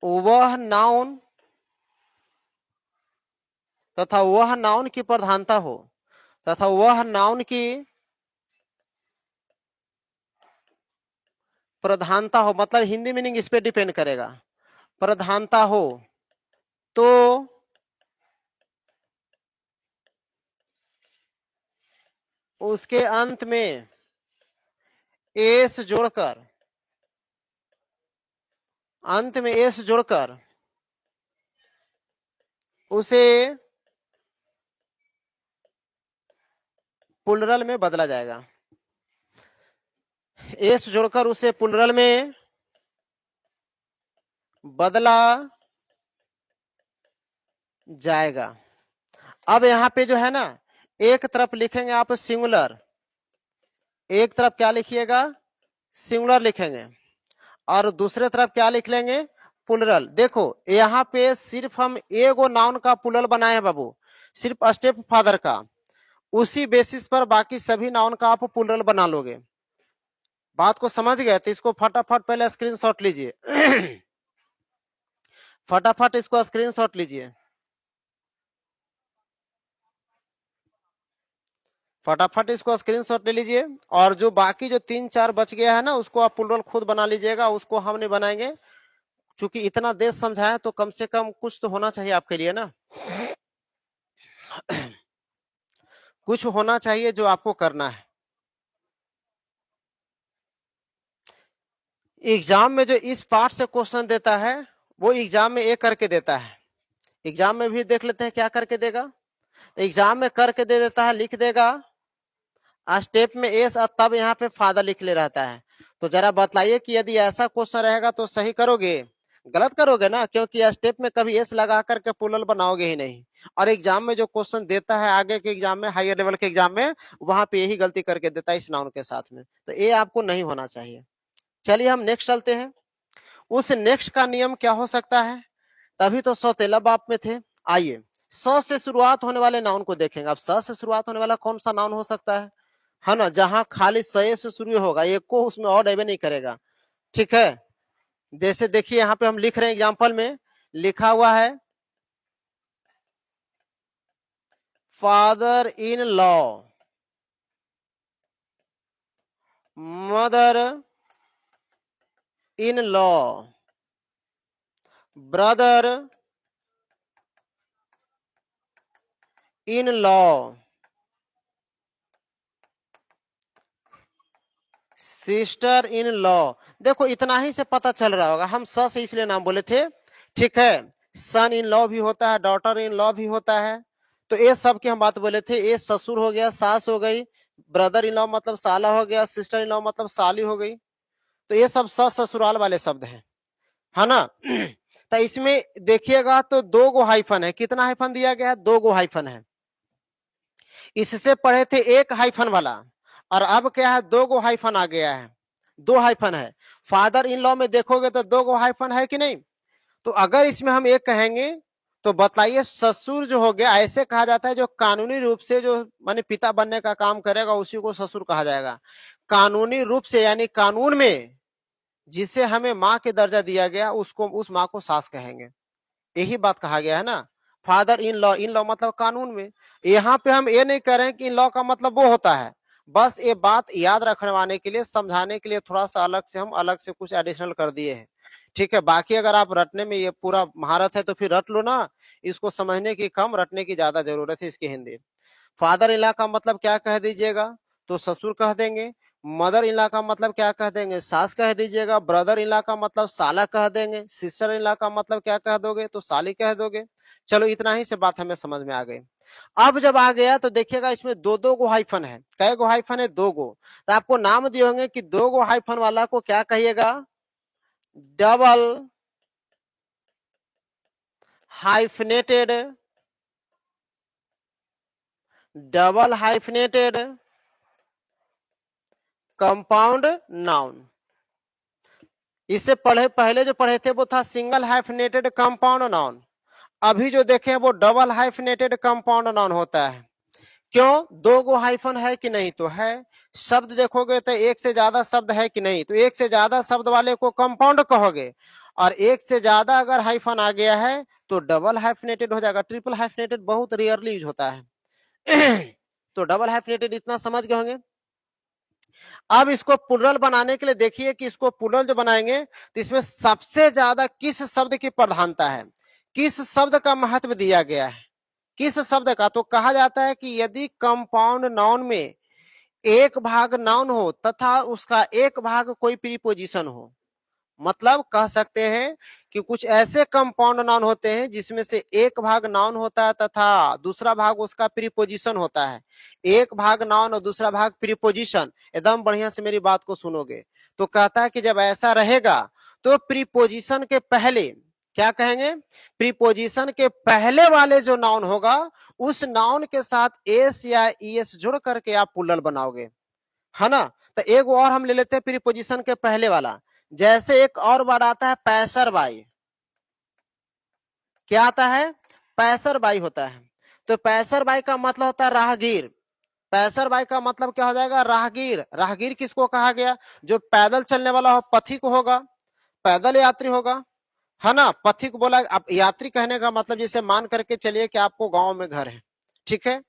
वह नाउन, तथा वह नाउन की प्रधानता हो, तथा वह नाउन की प्रधानता हो, मतलब हिंदी मीनिंग इस पे डिपेंड करेगा, प्रधानता हो, तो उसके अंत में एस जोड़कर, अंत में एस जोड़कर उसे प्लुरल में बदला जाएगा। एस जोड़कर उसे प्लुरल में बदला जाएगा। अब यहाँ पे जो है ना, एक तरफ लिखेंगे आप सिंगुलर, एक तरफ क्या लिखिएगा? सिंगुलर लिखेंगे, और दूसरे तरफ क्या लिख लेंगे? प्लुरल। देखो यहाँ पे सिर्फ हम एगो नाउन का प्लुरल बनाए हैं बाबू, सिर्फ स्टेप फादर का, उसी बेसिस पर बाकी सभी नाउन का आप प्लुरल बना लोगे। बात को समझ गए? तो इसको फटाफट पहले स्क्रीनशॉट लीजिए। फटाफट इसको स्क्रीनशॉट लीजिए, फटाफट इसको स्क्रीनशॉट ले लीजिए। और जो बाकी जो 3-4 बच गया है ना, उसको आप प्लुरल खुद बना लीजिएगा, उसको हम नहीं बनाएंगे। चूंकि इतना देर समझाया तो कम से कम कुछ तो होना चाहिए आपके लिए ना, कुछ होना चाहिए जो आपको करना है। एग्जाम में जो इस पार्ट से क्वेश्चन देता है वो एग्जाम में एक करके देता है। एग्जाम में भी देख लेते हैं क्या करके देगा। एग्जाम में करके दे देता है, लिख देगा स्टेप में एस, तब यहाँ पे फादर लिख ले रहता है। तो जरा बतलाइए कि यदि ऐसा क्वेश्चन रहेगा तो सही करोगे? गलत करोगे ना, क्योंकि स्टेप में कभी एस लगा करके प्लुरल बनाओगे ही नहीं। और एग्जाम में जो क्वेश्चन देता है आगे के एग्जाम में, हायर लेवल के एग्जाम में, वहां पे यही गलती करके देता है इस नाउन के साथ में। तो ये आपको नहीं होना चाहिए। चलिए हम नेक्स्ट चलते हैं। उस नेक्स्ट का नियम क्या हो सकता है? तभी तो सौतेला बाप में थे। आइए स से शुरुआत होने वाले नाउन को देखेंगे। अब स से शुरुआत होने वाला कौन सा नाउन हो सकता है ना? जहां खाली स से शुरू होगा, एक को उसमें और एबे नहीं करेगा। ठीक है, जैसे देखिए यहाँ पे हम लिख रहे हैं, एग्जाम्पल में लिखा हुआ है father in law, mother in law, brother in law, sister in law. देखो इतना ही से पता चल रहा होगा, हम स से इसलिए नाम बोले थे। ठीक है, सन इन लॉ भी होता है, डॉटर इन लॉ भी होता है। तो ये सब की हम बात बोले थे। ये ससुर हो गया, सास हो गई, ब्रदर इन लॉ मतलब साला हो गया, सिस्टर इन लॉ मतलब साली हो गई। तो ये सब ससुराल वाले शब्द हैं। है ना। तो इसमें देखिएगा तो दो गो हाइफन है, कितना हाइफन दिया गया है, दो गो हाइफन है। इससे पढ़े थे एक हाइफन वाला, और अब क्या है, दो गो हाइफन आ गया है, दो हाइफन है। फादर इन लॉ में देखोगे तो दो गो हाइफन है कि नहीं। तो अगर इसमें हम एक कहेंगे तो बताइए, ससुर जो हो गया, ऐसे कहा जाता है जो कानूनी रूप से जो माने पिता बनने का काम करेगा उसी को ससुर कहा जाएगा। कानूनी रूप से यानी कानून में जिसे हमें माँ के दर्जा दिया गया उसको, उस माँ को सास कहेंगे। यही बात कहा गया है ना। फादर इन लॉ मतलब कानून में। यहाँ पे हम ये नहीं कह रहे हैं कि इन लॉ का मतलब वो होता है। बस ये बात याद रखवाने के लिए, समझाने के लिए थोड़ा सा अलग से हम अलग से कुछ एडिशनल कर दिए हैं। ठीक है, बाकी अगर आप रटने में ये पूरा महारत है तो फिर रट लो ना। इसको समझने की कम, रटने की ज्यादा जरूरत है इसकी हिंदी। फादर इन लॉ का मतलब क्या कह दीजिएगा, तो ससुर कह देंगे। मदर इन लॉ का मतलब क्या कह देंगे, सास कह दीजिएगा। ब्रदर इन लॉ का मतलब साला कह देंगे। सिस्टर इन लॉ का मतलब क्या कह दोगे, तो साली कह दोगे। चलो इतना ही से बात हमें समझ में आ गई। अब जब आ गया तो देखिएगा इसमें दो दो गो हाइफन है। कै गो हाइफन है, दो गो। तो आपको नाम दिए होंगे कि दो गो हाइफन वाला को क्या कहिएगा, double hyphenated, double hyphenated compound noun. इससे पढ़े पहले जो पढ़े थे वो था सिंगल हाइफनेटेड कंपाउंड नाउन। अभी जो देखें वो डबल हाइफनेटेड कंपाउंड नाउन होता है। क्यों, दो गो हाइफन है कि नहीं, तो है। शब्द देखोगे तो एक से ज्यादा शब्द है कि नहीं, तो एक से ज्यादा शब्द वाले को कंपाउंड कहोगे। और एक से ज्यादा अगर हाइफन आ गया है तो डबल हाइफनेटेड हो जाएगा। ट्रिपल हाइफनेटेड बहुत रेयरली यूज होता है। तो डबल हाइफनेटेड इतना समझ गए होंगे। अब इसको प्लुरल बनाने के लिए देखिए कि इसको प्लुरल जो बनाएंगे तो इसमें सबसे ज्यादा किस शब्द की प्रधानता है, किस शब्द का महत्व दिया गया है, किस शब्द का। तो कहा जाता है कि यदि कंपाउंड नाउन में एक भाग नाउन हो तथा उसका एक भाग कोई प्रीपोजिशन हो, मतलब कह सकते हैं कि कुछ ऐसे कंपाउंड नाउन होते हैं जिसमें से एक भाग नाउन होता है तथा दूसरा भाग उसका प्रीपोजिशन होता है। एक भाग नाउन और दूसरा भाग प्रीपोजिशन। एकदम बढ़िया से मेरी बात को सुनोगे तो कहता है कि जब ऐसा रहेगा तो प्रीपोजिशन के पहले क्या कहेंगे, प्रीपोजिशन के पहले वाले जो नाउन होगा उस नाउन के साथ एस या ईएस जुड़ करके आप प्लुरल बनाओगे, है ना। तो एक और हम ले लेते हैं प्रीपोजिशन के पहले वाला। जैसे एक और वर्ड आता है पैसर बाई। क्या आता है, पैसर बाई होता है। तो पैसर बाई का मतलब होता है राहगीर। पैसर बाई का मतलब क्या हो जाएगा, राहगीर। राहगीर किसको कहा गया, जो पैदल चलने वाला हो, पथिक होगा, पैदल यात्री होगा, है ना। पथिक बोला, अब यात्री कहने का मतलब जैसे मान करके चलिए कि आपको गांव में घर है, ठीक है,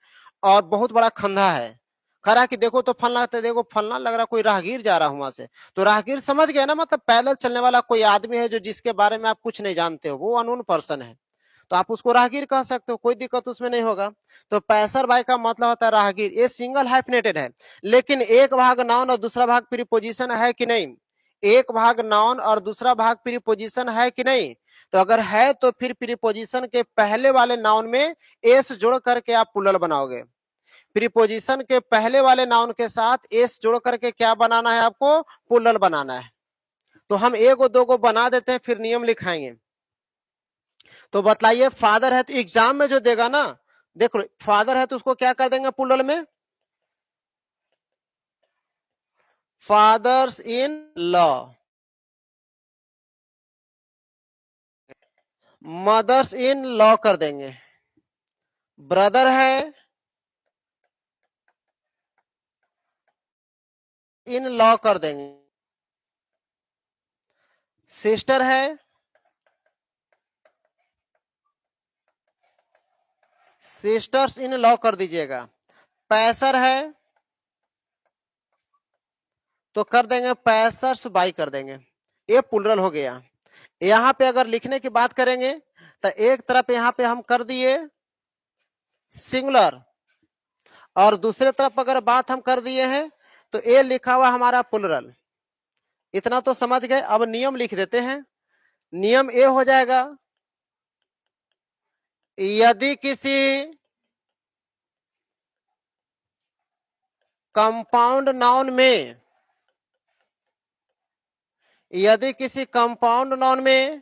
और बहुत बड़ा खंधा है। खरा कि देखो तो फलना, तो देखो फलना लग रहा कोई राहगीर जा रहा हूं वहां से। तो राहगीर समझ गए ना, मतलब पैदल चलने वाला कोई आदमी है जो जिसके बारे में आप कुछ नहीं जानते हो, वो अननोन पर्सन है। तो आप उसको राहगीर कह सकते हो, कोई दिक्कत उसमें नहीं होगा। तो पैसर बाई का मतलब होता है राहगीर। ये सिंगल हाइफनेटेड है, लेकिन एक भाग नाउन और दूसरा भाग प्रीपोजिशन है कि नहीं, एक भाग नाउन और दूसरा भाग प्रीपोजिशन है कि नहीं। तो अगर है तो फिर प्रीपोजिशन के पहले वाले नाउन में एस जोड़ करके आप प्लुरल बनाओगे। प्रीपोजिशन के पहले वाले नाउन के साथ एस जोड़ करके क्या बनाना है आपको, प्लुरल बनाना है। तो हम एक और दो को बना देते हैं फिर नियम लिखाएंगे। तो बतलाइए, फादर है तो एग्जाम में जो देगा ना, देखो फादर है तो उसको क्या कर देंगे प्लुरल में, fathers in law. Mothers in law कर देंगे। ब्रदर है, इन लॉ कर देंगे। सिस्टर है, सिस्टर्स इन लॉ कर दीजिएगा। पैसर है तो कर देंगे पैसर्स बाई कर देंगे। ये प्लुरल हो गया। यहां पे अगर लिखने की बात करेंगे तो एक तरफ यहां पे हम कर दिए सिंगुलर, और दूसरे तरफ अगर बात हम कर दिए हैं तो ये लिखा हुआ हमारा प्लुरल। इतना तो समझ गए। अब नियम लिख देते हैं। नियम ये हो जाएगा, यदि किसी कंपाउंड नाउन में यदि किसी कंपाउंड नाउन में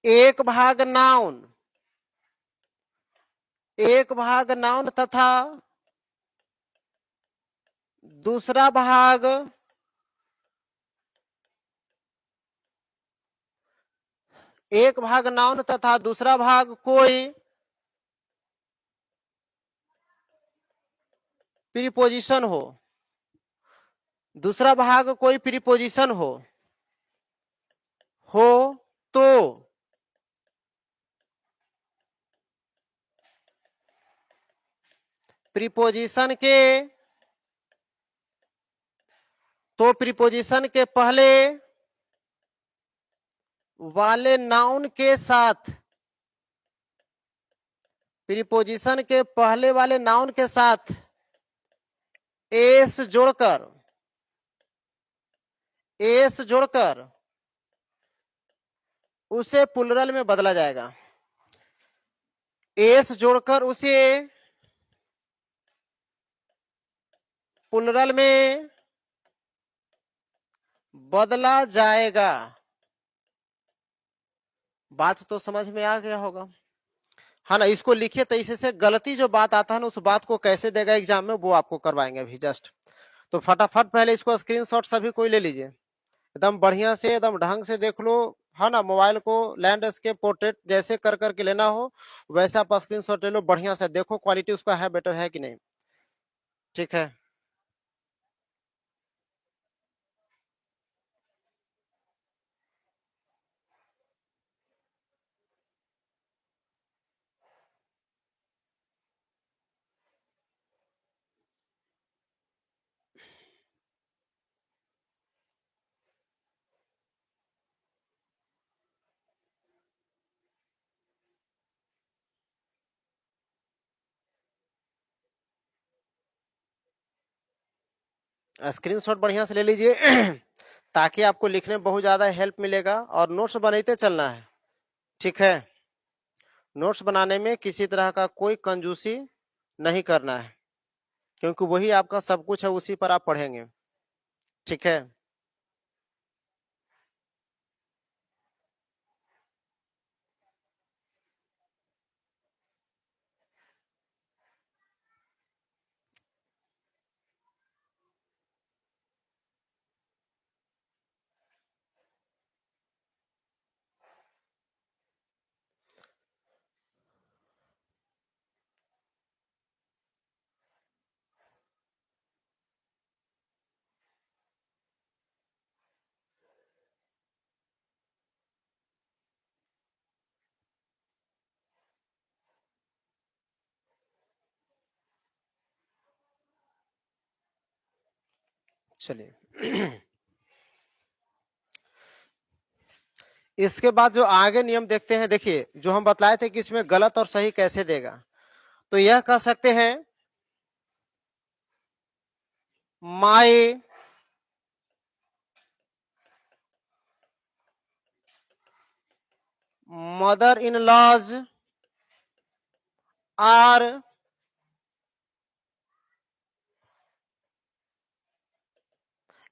एक भाग नाउन तथा दूसरा भाग नाउन तथा दूसरा भाग कोई प्रीपोजिशन हो तो प्रीपोजिशन के पहले वाले नाउन के साथ एस जोड़कर उसे प्लुरल में बदला जाएगा। एस जोड़कर उसे प्लुरल में बदला जाएगा। बात तो समझ में आ गया होगा, है ना। इसको लिखिए तो इससे गलती जो बात आता है ना, उस बात को कैसे देगा एग्जाम में वो आपको करवाएंगे अभी जस्ट। तो फटाफट पहले इसको स्क्रीनशॉट सभी कोई ले लीजिए, एकदम बढ़िया से, एकदम ढंग से देख लो, है ना। मोबाइल को लैंडस्केप पोर्ट्रेट जैसे कर करके लेना हो वैसा आप स्क्रीनशॉट ले लो, बढ़िया से देखो क्वालिटी उसका है बेटर है कि नहीं। ठीक है, स्क्रीनशॉट बढ़िया से ले लीजिए ताकि आपको लिखने में बहुत ज्यादा हेल्प मिलेगा, और नोट्स बनाते चलना है। ठीक है, नोट्स बनाने में किसी तरह का कोई कंजूसी नहीं करना है, क्योंकि वही आपका सब कुछ है, उसी पर आप पढ़ेंगे। ठीक है, चलिए इसके बाद जो आगे नियम देखते हैं, देखिए जो हम बतलाए थे कि इसमें गलत और सही कैसे देगा, तो यह कह सकते हैं my mother in laws are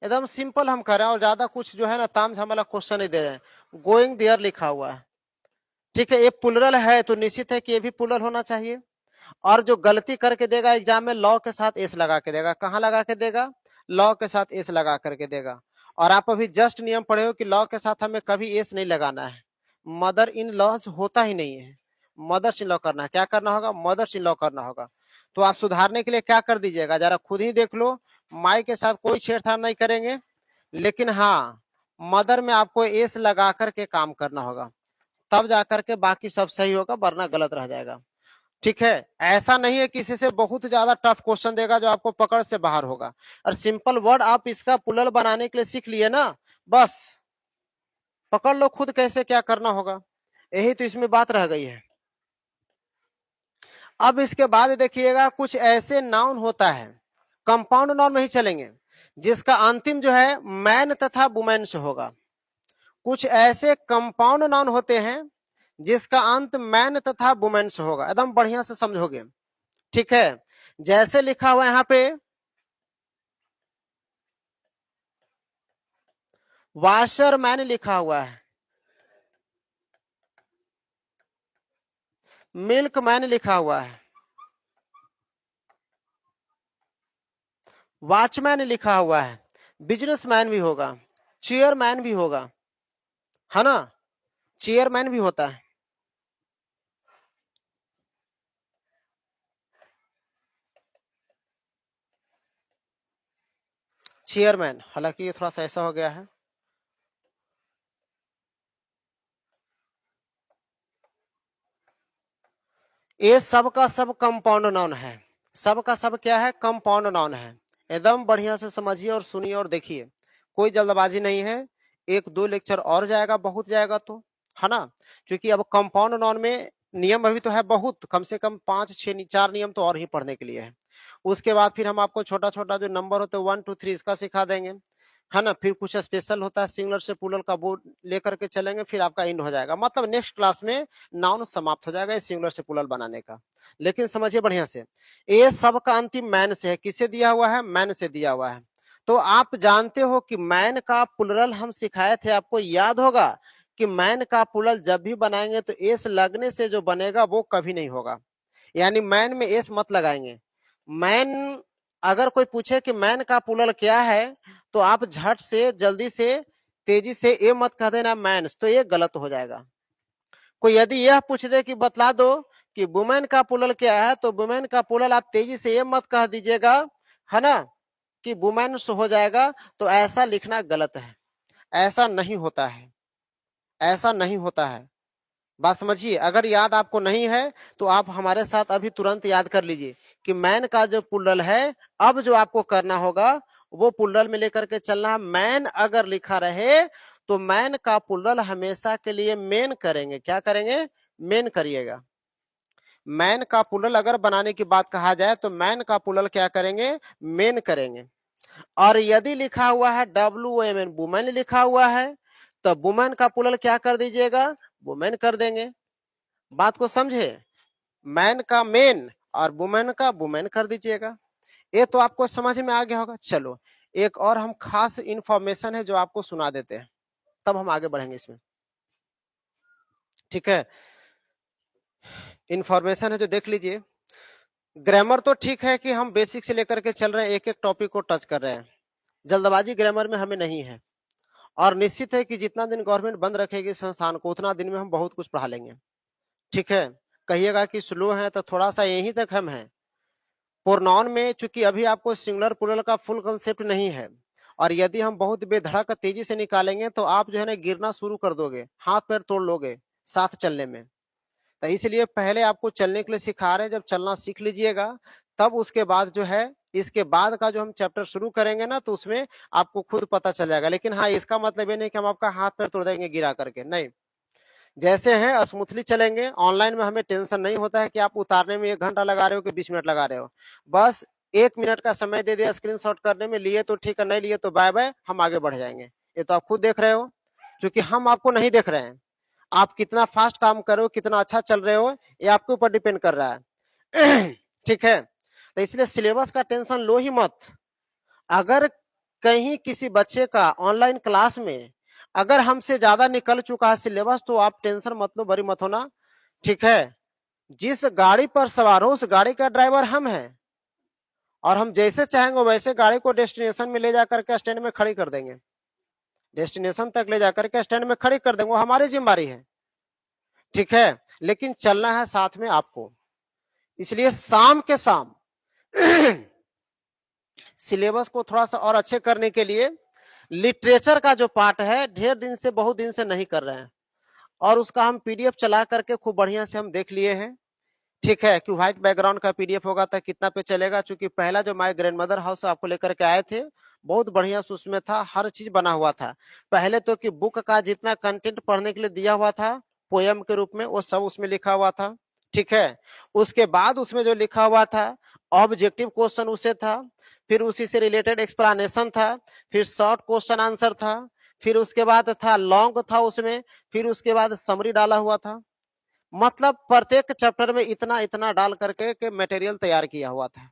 एकदम सिंपल हम कर रहे हैं, और ज्यादा कुछ जो है ना ताम झाम वाला क्वेश्चन नहीं दे रहे हैं। गोइंग देयर लिखा हुआ है, ठीक है, ये प्लुरल है तो निश्चित है कि ये भी प्लुरल होना चाहिए। और जो गलती करके देगा एग्जाम में लॉ के साथ एस लगा के देगा। कहां लगा के देगा? लॉ के साथ एस लगा करके देगा। और आप अभी जस्ट नियम पढ़े हो कि लॉ के साथ हमें कभी एस नहीं लगाना है, मदर इन लॉज होता ही नहीं है, मदर्स इन लॉ करना है। क्या करना होगा? मदर्स इन लॉ करना होगा। तो आप सुधारने के लिए क्या कर दीजिएगा, जरा खुद ही देख लो। माई के साथ कोई छेड़छाड़ नहीं करेंगे, लेकिन हाँ मदर में आपको एस लगा करके काम करना होगा, तब जाकर के बाकी सब सही होगा, वरना गलत रह जाएगा। ठीक है, ऐसा नहीं है किसी से बहुत ज्यादा टफ क्वेश्चन देगा जो आपको पकड़ से बाहर होगा। और सिंपल वर्ड आप इसका पुलल बनाने के लिए सीख लिए ना, बस पकड़ लो खुद कैसे क्या करना होगा, यही तो इसमें बात रह गई है। अब इसके बाद देखिएगा कुछ ऐसे नाउन होता है, कंपाउंड नाउन में ही चलेंगे, जिसका अंतिम जो है मैन तथा वुमेन से होगा। कुछ ऐसे कंपाउंड नाउन होते हैं जिसका अंत मैन तथा वुमेन से होगा, एकदम बढ़िया से समझोगे। ठीक है, जैसे लिखा हुआ यहाँ पे वाशरमैन लिखा हुआ है, मिल्कमैन लिखा हुआ है, वॉचमैन लिखा हुआ है, बिजनेसमैन भी होगा, चेयरमैन भी होगा, है ना, चेयरमैन भी होता है। चेयरमैन, हालांकि ये थोड़ा सा ऐसा हो गया है, ये सब का सब कंपाउंड नाउन है, सब का सब क्या है, कंपाउंड नाउन है। एकदम बढ़िया से समझिए और सुनिए और देखिए, कोई जल्दबाजी नहीं है, एक दो लेक्चर और जाएगा, बहुत जाएगा तो, है ना, क्योंकि अब कंपाउंड नाउन में नियम अभी तो है बहुत, कम से कम 5 6 4 नियम तो और ही पढ़ने के लिए है। उसके बाद फिर हम आपको छोटा छोटा जो नंबर होते हैं 1 2 3 इसका सिखा देंगे, है ना, फिर कुछ स्पेशल होता है सिंगुलर से प्लूरल का, वो लेकर के चलेंगे, फिर आपका इन हो जाएगा, मतलब नेक्स्ट क्लास में नाउन समाप्त हो जाएगा सिंगुलर से प्लूरल बनाने का। लेकिन समझिए बढ़िया से, ये सब का अंतिम मैन से है, किससे दिया हुआ है, मैन से दिया हुआ है। तो आप जानते हो कि मैन का प्लूरल हम सिखाए थे, आपको याद होगा कि मैन का प्लूरल जब भी बनाएंगे तो एस लगने से जो बनेगा वो कभी नहीं होगा, यानी मैन में एस मत लगाएंगे। मैन, अगर कोई पूछे कि मैन का प्लूरल क्या है, तो आप झट से जल्दी से तेजी से ये मत कह देना मैन्स, तो ये गलत हो जाएगा। कोई यदि यह पूछ दे कि बतला दो कि वुमेन का प्लूरल क्या है, तो वुमेन का प्लूरल आप तेजी से ये मत कह दीजिएगा, है ना, कि वुमेन्स हो जाएगा, तो ऐसा लिखना गलत है, ऐसा नहीं होता है, ऐसा नहीं होता है। बात समझिए, अगर याद आपको नहीं है तो आप हमारे साथ अभी तुरंत याद कर लीजिए कि मैन का जो प्लूरल है, अब जो आपको करना होगा वो प्लूरल में लेकर के चलना है। मैन अगर लिखा रहे तो मैन का प्लूरल हमेशा के लिए मेन करेंगे, क्या करेंगे, मेन करिएगा। मैन का प्लूरल अगर बनाने की बात कहा जाए तो मैन का प्लूरल क्या करेंगे, मेन करेंगे। और यदि लिखा हुआ है WOMN, वुमेन लिखा हुआ है, तो वुमेन का प्लूरल क्या कर दीजिएगा, वुमेन कर देंगे। बात को समझे, मैन का मेन और वुमेन का वुमेन कर दीजिएगा। ये तो आपको समझ में आ गया होगा। चलो एक और हम खास इंफॉर्मेशन है जो आपको सुना देते हैं, तब हम आगे बढ़ेंगे इसमें, ठीक है। इंफॉर्मेशन है जो देख लीजिए, ग्रामर तो ठीक है कि हम बेसिक से लेकर के चल रहे हैं, एक एक टॉपिक को टच कर रहे हैं, जल्दबाजी ग्रामर में हमें नहीं है। और निश्चित है कि जितना दिन गवर्नमेंट बंद रखेगी संस्थान को, उतना दिन में हम बहुत कुछ पढ़ा लेंगे, ठीक है। कहिएगा कि स्लो है तो थोड़ा सा यहीं तक हम हैं। प्रोनाउन में चूंकि अभी आपको सिंगुलर प्लूरल का फुल कंसेप्ट नहीं है, और यदि हम बहुत बेधड़क तेजी से निकालेंगे तो आप जो है ना गिरना शुरू कर दोगे, हाथ पैर तोड़ लोगे साथ चलने में। तो इसलिए पहले आपको चलने के लिए सिखा रहे हैं, जब चलना सीख लीजिएगा तब उसके बाद जो है, इसके बाद का जो हम चैप्टर शुरू करेंगे ना, तो उसमें आपको खुद पता चल जाएगा। लेकिन हाँ, इसका मतलब ये नहीं कि हम आपका हाथ पैर तोड़ देंगे गिरा करके, नहीं। जैसे हैं स्मूथली चलेंगे, ऑनलाइन में हमें टेंशन नहीं होता है कि आप उतारने में 1 घंटा लगा रहे हो कि 20 मिनट लगा रहे हो, बस 1 मिनट का समय दे दिया स्क्रीनशॉट करने में, लिए तो ठीक है, नहीं लिए तो बाय बाय, हम आगे बढ़ जाएंगे। ये तो आप खुद देख रहे हो, क्योंकि हम आपको नहीं देख रहे हैं। आप कितना फास्ट काम कर रहे हो, कितना अच्छा चल रहे हो, ये आपके ऊपर डिपेंड कर रहा है ठीक है। तो इसलिए सिलेबस का टेंशन लो ही मत। अगर कहीं किसी बच्चे का ऑनलाइन क्लास में अगर हमसे ज्यादा निकल चुका है सिलेबस, तो आप टेंशन मत लो, बरी मत होना, ठीक है। जिस गाड़ी पर सवार हो उस गाड़ी का ड्राइवर हम हैं, और हम जैसे चाहेंगे वैसे गाड़ी को डेस्टिनेशन में ले जाकर के स्टैंड में खड़ी कर देंगे, डेस्टिनेशन तक ले जाकर के स्टैंड में खड़ी कर देंगे, वो हमारी जिम्मेदारी है, ठीक है। लेकिन चलना है साथ में आपको, इसलिए शाम के शाम सिलेबस को थोड़ा सा और अच्छे करने के लिए लिटरेचर का जो पार्ट है, ढेर दिन से, बहुत दिन से नहीं कर रहे हैं, और उसका हम पीडीएफ चला करके खूब बढ़िया से हम देख लिए हैं, ठीक है, कि व्हाइट बैकग्राउंड का पीडीएफ होगा तो कितना पे चलेगा। चूंकि पहला जो माय ग्रैंडमदर हाउस आपको लेकर के आए थे, बहुत बढ़िया से उसमें था, हर चीज बना हुआ था। पहले तो कि बुक का जितना कंटेंट पढ़ने के लिए दिया हुआ था पोयम के रूप में, वो सब उसमें लिखा हुआ था, ठीक है। उसके बाद उसमें जो लिखा हुआ था ऑब्जेक्टिव क्वेश्चन उसे था, फिर उसी से रिलेटेड एक्सप्लेनेशन था, फिर शॉर्ट क्वेश्चन आंसर था, फिर उसके बाद था लॉन्ग था उसमें, फिर उसके बाद समरी डाला हुआ था। मतलब प्रत्येक चैप्टर में इतना इतना डाल करके के मटेरियल तैयार किया हुआ था,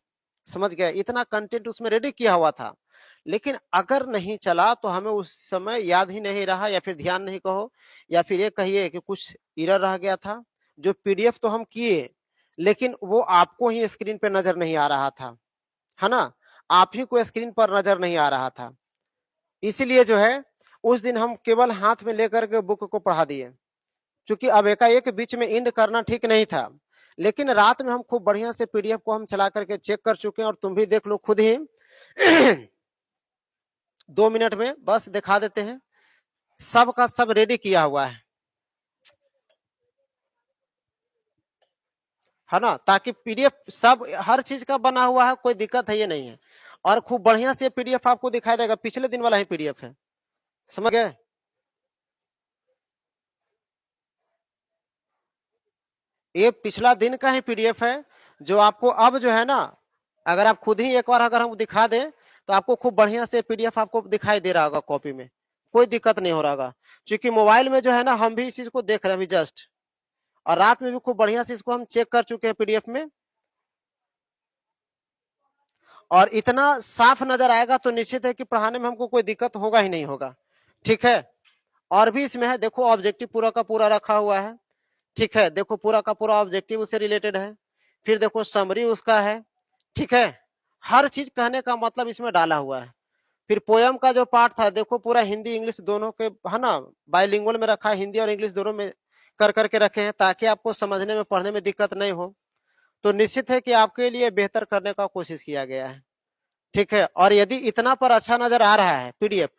समझ गए, इतना कंटेंट उसमें रेडी किया हुआ था। लेकिन अगर नहीं चला तो हमें उस समय याद ही नहीं रहा, या फिर ध्यान नहीं कहो, या फिर ये कहिए कि कुछ एरर रह गया था। जो पीडीएफ तो हम किए, लेकिन वो आपको ही स्क्रीन पे नजर नहीं आ रहा था, है ना, आप ही को स्क्रीन पर नजर नहीं आ रहा था। इसीलिए जो है उस दिन हम केवल हाथ में लेकर के बुक को पढ़ा दिए, क्योंकि अब एकाएक बीच में इंड करना ठीक नहीं था। लेकिन रात में हम खूब बढ़िया से पीडीएफ को हम चला करके चेक कर चुके हैं, और तुम भी देख लो खुद ही 2 मिनट में बस दिखा देते हैं, सब का सब रेडी किया हुआ है ना, ताकि पीडीएफ सब हर चीज का बना हुआ है, कोई दिक्कत है ये नहीं है। और खूब बढ़िया से पीडीएफ आपको दिखाई देगा, पिछले दिन वाला ही पीडीएफ है, समझ गए। ये पिछला दिन का ही पीडीएफ है, जो आपको अब जो है ना, अगर आप खुद ही एक बार अगर हम दिखा दें तो आपको खूब बढ़िया से पीडीएफ आपको दिखाई दे रहा होगा कॉपी में, कोई दिक्कत नहीं हो रहा होगा। क्योंकि मोबाइल में जो है ना, हम भी इस चीज को देख रहे हैं अभी जस्ट, और रात में भी खूब बढ़िया से इसको हम चेक कर चुके हैं पीडीएफ में, और इतना साफ नजर आएगा तो निश्चित है कि पढ़ाने में हमको कोई दिक्कत होगा ही नहीं होगा। ठीक है। और भी इसमें है, देखो ऑब्जेक्टिव पूरा का पूरा रखा हुआ है। ठीक है, देखो पूरा का पूरा ऑब्जेक्टिव उससे रिलेटेड है। फिर देखो समरी उसका है। ठीक है, हर चीज कहने का मतलब इसमें डाला हुआ है। फिर पोयम का जो पार्ट था, देखो पूरा हिंदी इंग्लिश दोनों के है ना, बाइलिंगुअल में रखा है, हिंदी और इंग्लिश दोनों में कर करके रखे हैं, ताकि आपको समझने में पढ़ने में दिक्कत नहीं हो। तो निश्चित है कि आपके लिए बेहतर करने का कोशिश किया गया है। ठीक है, और यदि इतना पर अच्छा नजर आ रहा है पीडीएफ,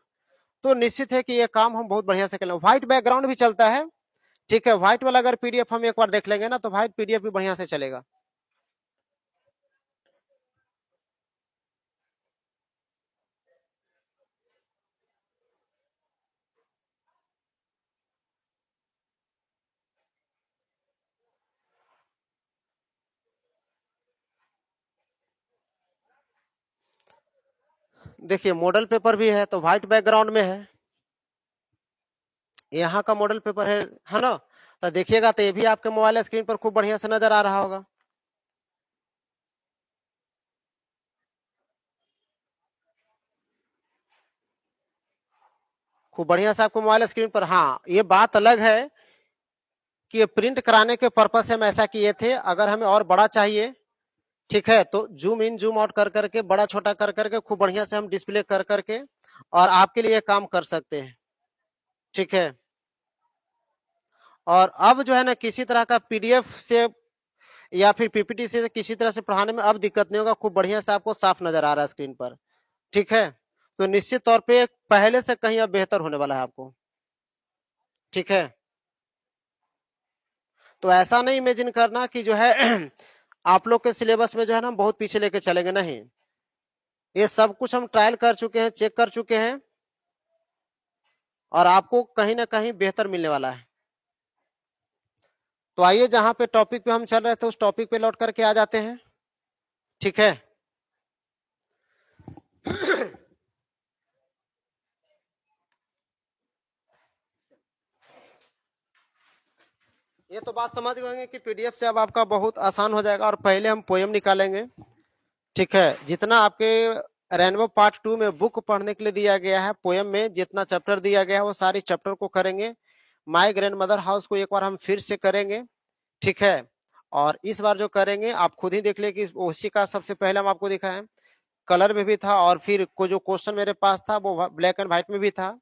तो निश्चित है कि ये काम हम बहुत बढ़िया से कर लेंगे। व्हाइट बैकग्राउंड भी चलता है। ठीक है, व्हाइट वाला अगर पीडीएफ हम एक बार देख लेंगे ना, तो व्हाइट पीडीएफ भी बढ़िया से चलेगा। देखिए मॉडल पेपर भी है, तो व्हाइट बैकग्राउंड में है, यहाँ का मॉडल पेपर है ना। तो देखिएगा तो ये भी आपके मोबाइल स्क्रीन पर खूब बढ़िया से नजर आ रहा होगा। खूब बढ़िया से आपको मोबाइल स्क्रीन पर, हाँ ये बात अलग है कि ये प्रिंट कराने के पर्पज से हम ऐसा किए थे। अगर हमें और बड़ा चाहिए, ठीक है, तो जूम इन जूम आउट कर करके, बड़ा छोटा कर करके खूब बढ़िया से हम डिस्प्ले कर करके और आपके लिए काम कर सकते हैं। ठीक है, और अब जो है ना, किसी तरह का पीडीएफ से या फिर पीपीटी से किसी तरह से पढ़ाने में अब दिक्कत नहीं होगा, खूब बढ़िया से आपको साफ नजर आ रहा है स्क्रीन पर। ठीक है, तो निश्चित तौर पे पहले से कहीं अब बेहतर होने वाला है आपको। ठीक है, तो ऐसा नहीं इमेजिन करना कि जो है आप लोग के सिलेबस में जो है ना बहुत पीछे लेके चलेंगे, नहीं। ये सब कुछ हम ट्रायल कर चुके हैं, चेक कर चुके हैं, और आपको कहीं ना कहीं बेहतर मिलने वाला है। तो आइए जहां पे टॉपिक पे हम चल रहे थे, उस टॉपिक पे लौट करके आ जाते हैं। ठीक है। ये तो बात समझ गए कि पीडीएफ से अब आपका बहुत आसान हो जाएगा, और पहले हम पोयम निकालेंगे। ठीक है, जितना आपके रेनबो पार्ट 2 में बुक पढ़ने के लिए दिया गया है, पोयम में जितना चैप्टर दिया गया है वो सारी चैप्टर को करेंगे। माय ग्रैंड मदर हाउस को एक बार हम फिर से करेंगे। ठीक है, और इस बार जो करेंगे आप खुद ही देख ले कि उसी का सबसे पहले हम आपको दिखाएं, कलर में भी था, और फिर को जो क्वेश्चन मेरे पास था वो ब्लैक एंड व्हाइट में भी था।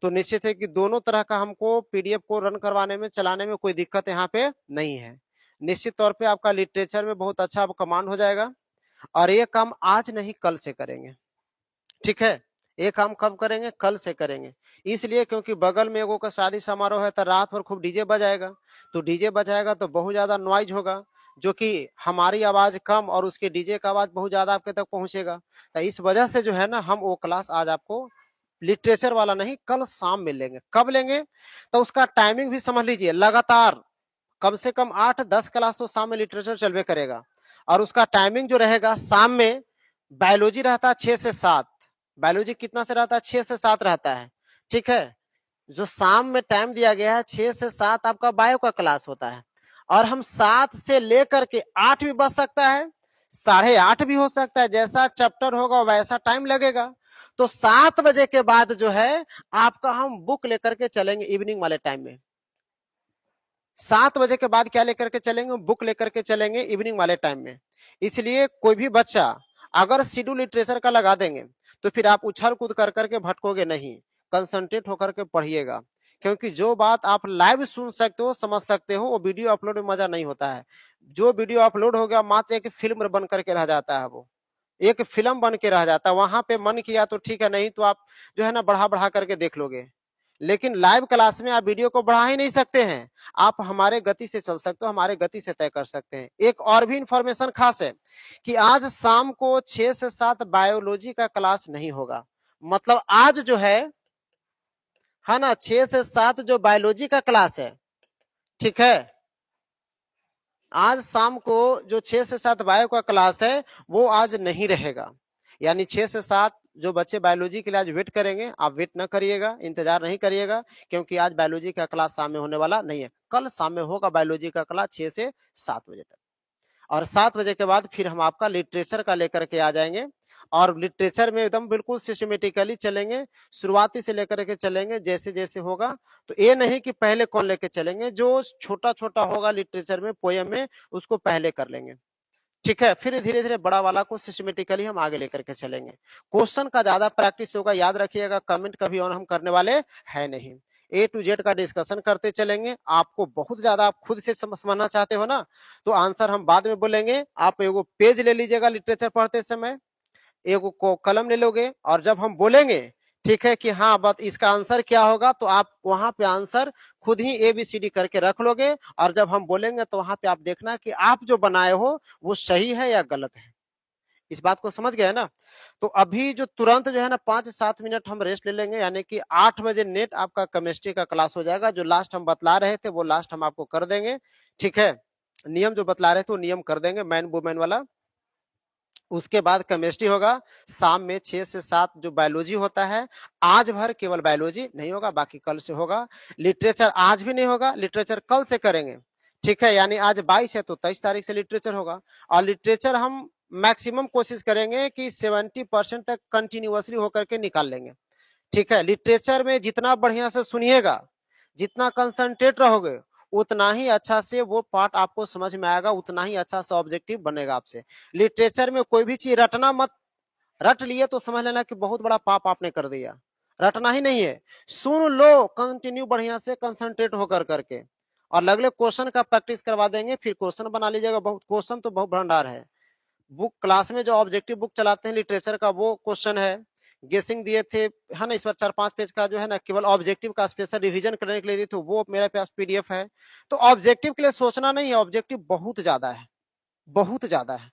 तो निश्चित है कि दोनों तरह का हमको पीडीएफ को रन करवाने में, चलाने में कोई दिक्कत यहाँ पे नहीं है। निश्चित तौर पे आपका लिटरेचर में बहुत अच्छा कमांड हो जाएगा, और ये काम आज नहीं कल से करेंगे। ठीक है, ये काम कब करेंगे? कल से करेंगे। इसलिए क्योंकि बगल में एगो का शादी समारोह है, तो रात भर खूब डीजे बजाएगा। तो डीजे बजाएगा तो बहुत ज्यादा नॉइज होगा, जो कि हमारी आवाज कम और उसके डीजे का आवाज बहुत ज्यादा आपके तक पहुंचेगा। तो इस वजह से जो है ना, हम वो क्लास आज आपको लिटरेचर वाला नहीं, कल शाम में लेंगे। कब लेंगे? तो उसका टाइमिंग भी समझ लीजिए, लगातार कम से कम 8-10 क्लास तो शाम में लिटरेचर चलवे करेगा। और उसका टाइमिंग जो रहेगा, शाम में बायोलॉजी रहता है 6 से 7। बायोलॉजी कितना से रहता है? 6 से 7 रहता है। ठीक है, जो शाम में टाइम दिया गया है 6 से 7 आपका बायो का क्लास होता है। और हम 7 से लेकर के 8 भी बच सकता है, 8:30 भी हो सकता है, जैसा चैप्टर होगा वैसा टाइम लगेगा। तो 7 बजे के बाद जो है आपका हम बुक लेकर के चलेंगे इवनिंग वाले टाइम में। 7 बजे के बाद क्या लेकर के चलेंगे? बुक लेकर के चलेंगे इवनिंग वाले टाइम में। इसलिए कोई भी बच्चा अगर शेड्यूल लिटरेचर का लगा देंगे तो फिर आप उछल कूद कर करके भटकोगे नहीं, कंसंट्रेट होकर के पढ़िएगा। क्योंकि जो बात आप लाइव सुन सकते हो, समझ सकते हो, वो वीडियो अपलोड में मजा नहीं होता है। जो वीडियो अपलोड हो गया मात्र एक फिल्म बन करके रह जाता है, वो एक फिल्म बन के रह जाता है। वहां पे मन किया तो ठीक है, नहीं तो आप जो है ना बढ़ा बढ़ा करके देख लोगे। लेकिन लाइव क्लास में आप वीडियो को बढ़ा ही नहीं सकते हैं। आप हमारे गति से चल सकते हो, हमारे गति से तय कर सकते हैं। एक और भी इंफॉर्मेशन खास है कि आज शाम को 6 से 7 बायोलॉजी का क्लास नहीं होगा। मतलब आज जो है ना, 6 से 7 जो बायोलॉजी का क्लास है, ठीक है, आज शाम को जो 6 से 7 बायो का क्लास है वो आज नहीं रहेगा। यानी 6 से 7 जो बच्चे बायोलॉजी के लिए आज वेट करेंगे, आप वेट न करिएगा, इंतजार नहीं करिएगा, क्योंकि आज बायोलॉजी का क्लास शाम में होने वाला नहीं है। कल शाम में होगा बायोलॉजी का क्लास 6 से 7 बजे तक। और 7 बजे के बाद फिर हम आपका लिटरेचर का लेकर के आ जाएंगे। और लिटरेचर में एकदम बिल्कुल सिस्टमेटिकली चलेंगे, शुरुआती से लेकर के चलेंगे जैसे जैसे होगा। तो ये नहीं कि पहले कौन लेके चलेंगे, जो छोटा छोटा होगा लिटरेचर में, पोयम में, उसको पहले कर लेंगे, ठीक है। फिर धीरे धीरे बड़ा वाला को सिस्टमेटिकली हम आगे लेकर के चलेंगे। क्वेश्चन का ज्यादा प्रैक्टिस होगा, याद रखिएगा, कमेंट कभी और हम करने वाले है नहीं। ए टू जेड का डिस्कशन करते चलेंगे। आपको बहुत ज्यादा आप खुद से समझना चाहते हो ना, तो आंसर हम बाद में बोलेंगे। आप एगो पेज ले लीजिएगा लिटरेचर पढ़ते समय, एगो को कलम ले लोगे, और जब हम बोलेंगे ठीक है कि हाँ बस इसका आंसर क्या होगा, तो आप वहां पे आंसर खुद ही ABCD करके रख लोगे। और जब हम बोलेंगे तो वहां पे आप देखना कि आप जो बनाए हो वो सही है या गलत है। इस बात को समझ गए ना? तो अभी जो तुरंत जो है ना 5-7 मिनट हम रेस्ट ले लेंगे, यानी कि 8 बजे नेट आपका केमिस्ट्री का क्लास हो जाएगा। जो लास्ट हम बतला रहे थे वो लास्ट हम आपको कर देंगे, ठीक है। नियम जो बतला रहे थे वो नियम कर देंगे, मैन वुमेन वाला। उसके बाद केमिस्ट्री होगा शाम में 6 से 7। जो बायोलॉजी होता है आज भर केवल बायोलॉजी नहीं होगा, बाकी कल से होगा। लिटरेचर आज भी नहीं होगा, लिटरेचर कल से करेंगे, ठीक है। यानी आज 22 है तो 23 तारीख से लिटरेचर होगा। और लिटरेचर हम मैक्सिमम कोशिश करेंगे कि 70% तक कंटिन्यूअसली होकर के निकाल लेंगे, ठीक है। लिटरेचर में जितना बढ़िया से सुनिएगा, जितना कंसंट्रेट रहोगे, उतना ही अच्छा से वो पार्ट आपको समझ में आएगा, उतना ही अच्छा सा ऑब्जेक्टिव बनेगा आपसे। लिटरेचर में कोई भी चीज रटना मत। रट लिए तो समझ लेना कि बहुत बड़ा पाप आपने कर दिया। रटना ही नहीं है, सुन लो कंटिन्यू बढ़िया से कंसंट्रेट होकर करके। और अगले क्वेश्चन का प्रैक्टिस करवा देंगे, फिर क्वेश्चन बना लीजिएगा। बहुत क्वेश्चन तो बहुत भंडार है। बुक क्लास में जो ऑब्जेक्टिव बुक चलाते हैं लिटरेचर का, वो क्वेश्चन है। गेसिंग दिए थे, है ना, इस बार 4-5 पेज का जो है ना केवल ऑब्जेक्टिव का स्पेशल रिवीजन करने के लिए दी थी, वो मेरे पास PDF है। तो ऑब्जेक्टिव के लिए सोचना नहीं है, ऑब्जेक्टिव बहुत ज्यादा है, बहुत ज्यादा है।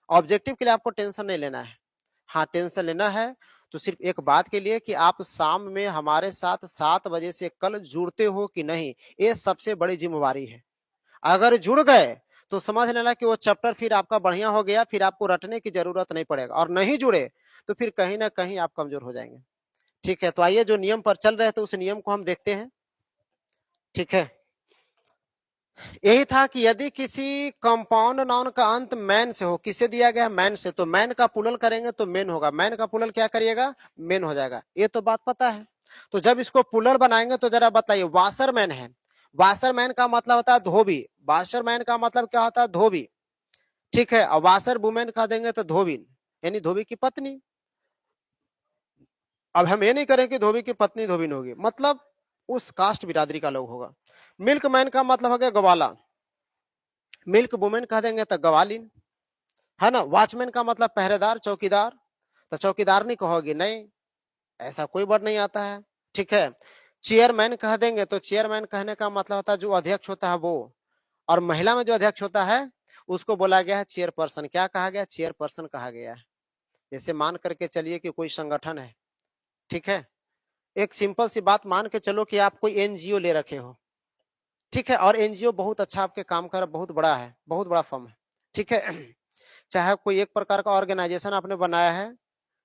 ऑब्जेक्टिव के लिए आपको टेंशन नहीं लेना है। हाँ, टेंशन लेना है तो सिर्फ एक बात के लिए कि आप शाम में हमारे साथ 7 बजे से कल जुड़ते हो कि नहीं, ये सबसे बड़ी जिम्मेवारी है। अगर जुड़ गए तो समझ लेना कि वो चैप्टर फिर आपका बढ़िया हो गया, फिर आपको रटने की जरूरत नहीं पड़ेगा। और नहीं जुड़े तो फिर कहीं ना कहीं आप कमजोर हो जाएंगे, ठीक है। तो आइए जो नियम पर चल रहे थे उस नियम को हम देखते हैं, ठीक है। यही था कि यदि किसी कंपाउंड नाउन का अंत मैन से हो, किसे दिया गया है, मैन से, तो मैन का पुलल करेंगे तो मेन होगा, मैन का पुलल क्या करिएगा, मेन हो जाएगा। ये तो बात पता है। तो जब इसको पुलर बनाएंगे तो जरा बताइए, वाशरमैन है, वाशरमैन का मतलब होता है धोबी, वाशरमैन का मतलब क्या होता है, धोबी, ठीक है। और वाशर वुमेन कह देंगे तो धोबी, यानी धोबी की पत्नी। अब हम ये नहीं करें कि धोबी की पत्नी धोबिन होगी, मतलब उस कास्ट बिरादरी का लोग होगा। मिल्क मैन का मतलब हो गया गवाला, मिल्क वुमेन कह देंगे तो गवालिन, है ना। वॉचमैन का मतलब पहरेदार, चौकीदार, तो चौकीदार नहीं कहोगे, नहीं, ऐसा कोई वर्ड नहीं आता है, ठीक है। चेयरमैन कह देंगे तो चेयरमैन कहने का मतलब होता है जो अध्यक्ष होता है वो। और महिला में जो अध्यक्ष होता है उसको बोला गया है चेयरपर्सन। क्या कहा गया, चेयरपर्सन कहा गया है। जैसे मान करके चलिए कि कोई संगठन है, ठीक है। एक सिंपल सी बात मान के चलो कि आप कोई NGO ले रखे हो, ठीक है। और NGO बहुत अच्छा आपके काम कर, बहुत बड़ा है, बहुत बड़ा फर्म है, ठीक है। चाहे कोई एक प्रकार का ऑर्गेनाइजेशन आपने बनाया है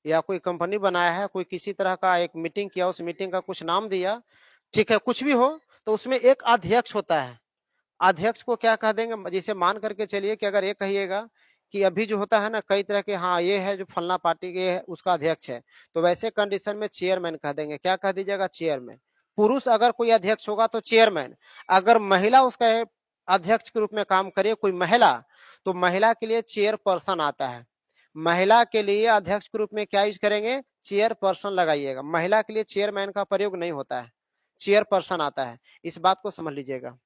या कोई कंपनी बनाया है, कोई किसी तरह का एक मीटिंग किया, उस मीटिंग का कुछ नाम दिया, ठीक है, कुछ भी हो, तो उसमें एक अध्यक्ष होता है। अध्यक्ष को क्या कह देंगे, जैसे मान करके चलिए कि अगर ये कहिएगा कि अभी जो होता है ना कई तरह के, हाँ ये है जो फलना पार्टी के है उसका अध्यक्ष है, तो वैसे कंडीशन में चेयरमैन कह देंगे। क्या कह दीजिएगा? चेयरमैन। पुरुष अगर कोई अध्यक्ष होगा तो चेयरमैन, अगर महिला उसका अध्यक्ष के रूप में काम करे कोई महिला, तो महिला के लिए चेयर पर्सन आता है। महिला के लिए अध्यक्ष के रूप में क्या यूज करेंगे? चेयर पर्सन लगाइएगा। महिला के लिए चेयरमैन का प्रयोग नहीं होता है, चेयर पर्सन आता है। इस बात को समझ लीजिएगा,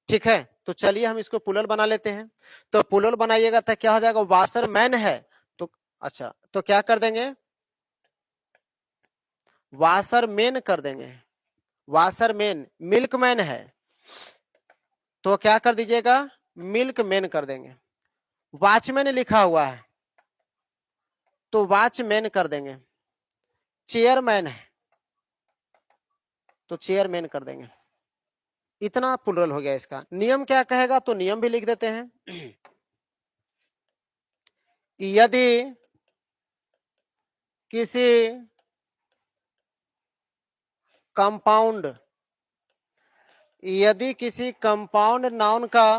ठीक है। तो चलिए हम इसको पुलर बना लेते हैं। तो पुलर बनाइएगा तो क्या हो जाएगा? वाशरमैन है तो अच्छा, तो क्या कर देंगे? वाशरमैन कर देंगे। वाशरमैन। मिल्कमैन है तो क्या कर दीजिएगा? मिल्कमैन कर देंगे। वॉचमैन लिखा हुआ है तो वॉचमैन कर देंगे। चेयरमैन है तो चेयरमैन कर देंगे। इतना प्लुरल हो गया इसका। नियम क्या कहेगा? तो नियम भी लिख देते हैं। यदि किसी कंपाउंड, यदि किसी कंपाउंड नाउन का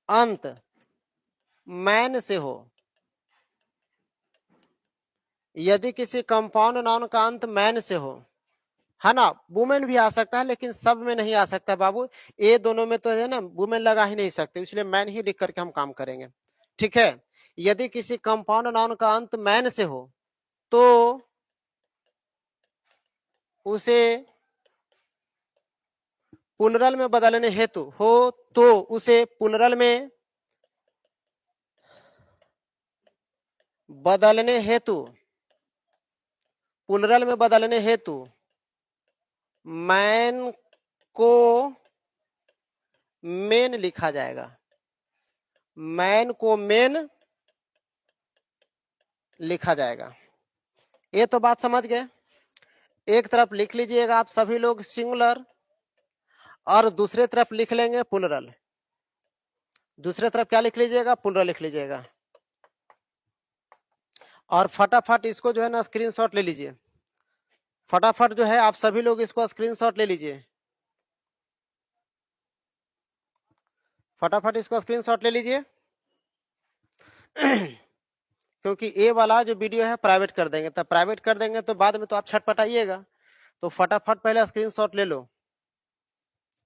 अंत मैन से हो, यदि किसी कंपाउंड नाउन का अंत मैन से हो, है ना, वुमेन भी आ सकता है लेकिन सब में नहीं आ सकता बाबू, ये दोनों में तो है ना वुमेन लगा ही नहीं सकते, इसलिए मैन ही लिख करके हम काम करेंगे, ठीक है। यदि किसी कंपाउंड नाउन का अंत मैन से हो तो उसे पुलरल में बदलने हेतु हो, तो उसे पुलरल में बदलने हेतु, पुलरल में बदलने हेतु मैन को मेन लिखा जाएगा। मैन को मेन लिखा जाएगा। ये तो बात समझ गए। एक तरफ लिख लीजिएगा आप सभी लोग सिंगुलर, और दूसरे तरफ लिख लेंगे पुलरल। दूसरे तरफ क्या लिख लीजिएगा? पुलरल लिख लीजिएगा। और फटाफट इसको जो है ना स्क्रीनशॉट ले लीजिए। फटाफट जो है आप सभी लोग इसको स्क्रीनशॉट ले लीजिए। फटाफट इसको स्क्रीनशॉट ले लीजिए। क्योंकि ये वाला जो वीडियो है प्राइवेट कर देंगे, तब प्राइवेट कर देंगे तो बाद में तो आप छटपटाइएगा, तो फटाफट पहले स्क्रीनशॉट ले लो,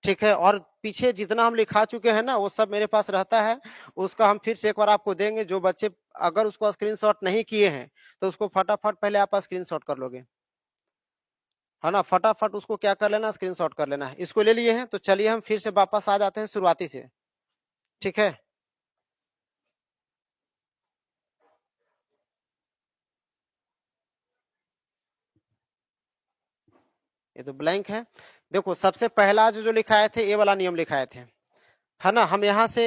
ठीक है। और पीछे जितना हम लिखा चुके हैं ना वो सब मेरे पास रहता है, उसका हम फिर से एक बार आपको देंगे। जो बच्चे अगर उसको स्क्रीनशॉट नहीं किए हैं तो उसको फटाफट पहले आप स्क्रीनशॉट कर लोगे, है ना। फटाफट उसको क्या कर लेना? स्क्रीनशॉट कर लेना है। इसको ले लिए हैं तो चलिए हम फिर से वापस आ जाते हैं शुरुआती से, ठीक है। ये तो ब्लैंक है। देखो सबसे पहला जो लिखाए थे ये वाला नियम लिखाए थे, है ना। हम यहां से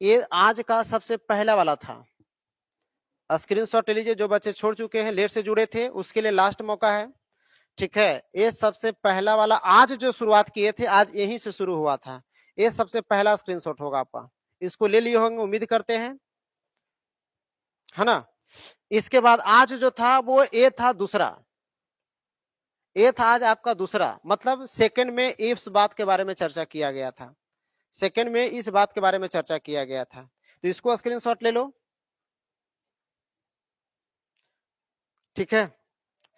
ये आज का सबसे पहला वाला था, स्क्रीनशॉट ले लीजिए। जो बच्चे छोड़ चुके हैं, लेट से जुड़े थे, उसके लिए लास्ट मौका है, ठीक है। ये सबसे पहला वाला आज जो शुरुआत किए थे, आज यहीं से शुरू हुआ था, ये सबसे पहला स्क्रीनशॉट होगा आपका। इसको ले लिए होंगे उम्मीद करते हैं, है ना। इसके बाद आज जो था वो ये था दूसरा, ये था आज आपका दूसरा, मतलब सेकंड में इस बात के बारे में चर्चा किया गया था, सेकंड में इस बात के बारे में चर्चा किया गया था। तो इसको स्क्रीनशॉट ले लो, ठीक है।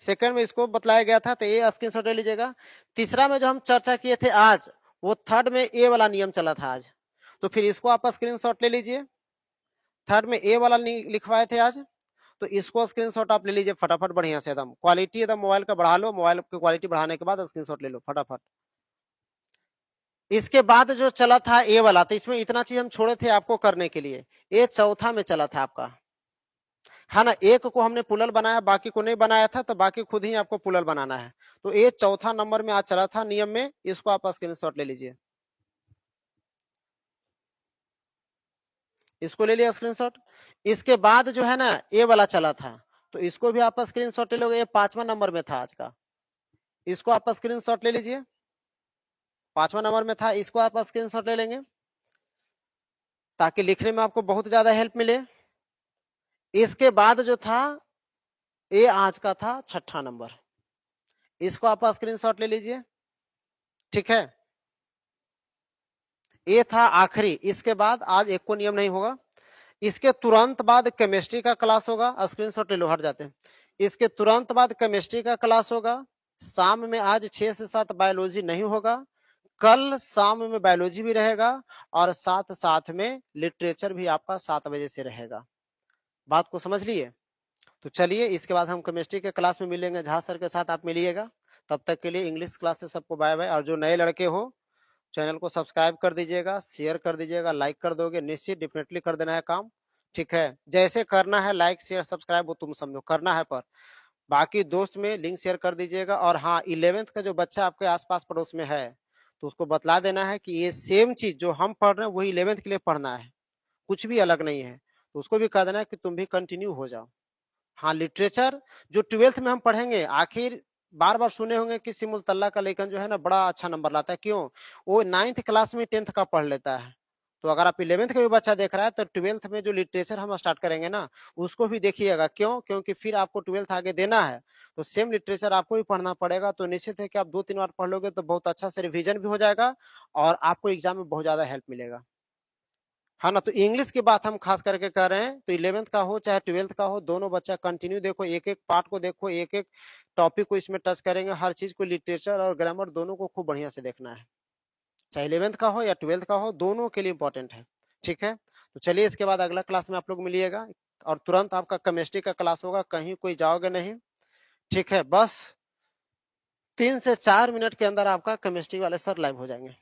सेकंड में इसको बतलाया गया था तो ये स्क्रीनशॉट ले लीजिएगा। तीसरा में जो हम चर्चा किए थे आज, वो थर्ड में ए वाला नियम चला था आज, तो फिर इसको आप स्क्रीनशॉट ले लीजिए। थर्ड में ए वाला लिखवाए थे आज, तो इसको स्क्रीनशॉट आप ले लीजिए फटाफट, बढ़िया से एकदम क्वालिटी एकदम मोबाइल का बढ़ा लो, मोबाइल की क्वालिटी बढ़ाने के बाद स्क्रीनशॉट ले लो फटाफट। इसके बाद जो चला था ए वाला, तो इसमें इतना चीज हम छोड़े थे आपको करने के लिए, ये चौथा में चला था आपका, है ना। एक को हमने पुलल बनाया, बाकी को नहीं बनाया था, तो बाकी खुद ही आपको पुलल बनाना है। तो ये चौथा नंबर में आज चला था नियम में, इसको आप स्क्रीनशॉट ले लीजिए। इसको ले लिया स्क्रीनशॉट। इसके बाद जो है ना ये वाला चला था, तो इसको भी आप स्क्रीनशॉट ले लोगे। ये 5वां नंबर में था आज का, इसको आप स्क्रीनशॉट ले लीजिए। 5वां नंबर में था, इसको आप स्क्रीनशॉट ले लेंगे ताकि लिखने में आपको बहुत ज्यादा हेल्प मिले। इसके बाद जो था ये आज का था 6ठा नंबर, इसको आप स्क्रीनशॉट ले लीजिए, ठीक है। ये था आखिरी। इसके बाद आज एक को नियम नहीं होगा। इसके तुरंत बाद केमिस्ट्री का क्लास होगा। स्क्रीनशॉट ले लो, हट जाते हैं। इसके तुरंत बाद केमिस्ट्री का क्लास होगा। शाम में आज 6 से 7 बायोलॉजी नहीं होगा। कल शाम में बायोलॉजी भी रहेगा और साथ साथ में लिटरेचर भी आपका 7 बजे से रहेगा। बात को समझ लिए? तो चलिए, इसके बाद हम केमिस्ट्री के क्लास में मिलेंगे, झा सर के साथ आप मिलिएगा। तब तक के लिए इंग्लिश क्लास से सबको बाय बाय। और जो नए लड़के हो, चैनल को सब्सक्राइब कर दीजिएगा, शेयर कर दीजिएगा, लाइक कर दोगे निश्चित, डेफिनेटली कर देना है काम। ठीक है, जैसे करना है लाइक शेयर सब्सक्राइब वो तुम समझो करना है, पर बाकी दोस्त में लिंक शेयर कर दीजिएगा। और हाँ, 11th का जो बच्चा आपके आसपास पड़ोस में है तो उसको बतला देना है कि ये सेम चीज जो हम पढ़ रहे हैं वही 11th के लिए पढ़ना है, कुछ भी अलग नहीं है। तो उसको भी कह देना है कि तुम भी कंटिन्यू हो जाओ। हाँ, लिटरेचर जो 12th में हम पढ़ेंगे, आखिर बार बार सुने होंगे कि सिमुलतल्ला का लेखन जो है ना बड़ा अच्छा नंबर लाता है। क्यों? वो 9th क्लास में 10th का पढ़ लेता है। तो अगर आप 11th का भी बच्चा देख रहा है तो 12th में जो लिटरेचर हम स्टार्ट करेंगे ना उसको भी देखिएगा। क्यों? क्योंकि फिर आपको 12th आगे देना है तो सेम लिटरेचर आपको भी पढ़ना पड़ेगा। तो निश्चित है कि आप 2-3 बार पढ़ लोगे तो बहुत अच्छा से रिविजन भी हो जाएगा और आपको एग्जाम में बहुत ज्यादा हेल्प मिलेगा। हाँ ना, तो इंग्लिश की बात हम खास करके कर रहे हैं। तो 11th का हो चाहे 12th का हो, दोनों बच्चा कंटिन्यू देखो, एक एक पार्ट को देखो, एक एक टॉपिक को इसमें टच करेंगे। हर चीज को, लिटरेचर और ग्रामर दोनों को खूब बढ़िया से देखना है। चाहे 11th का हो या 12th का हो, दोनों के लिए इंपॉर्टेंट है। ठीक है, तो चलिए, इसके बाद अगला क्लास में आप लोग मिलिएगा और तुरंत आपका केमिस्ट्री का क्लास होगा, कहीं कोई जाओगे नहीं। ठीक है, बस 3 से 4 मिनट के अंदर आपका केमिस्ट्री वाले सर लाइव हो जाएंगे।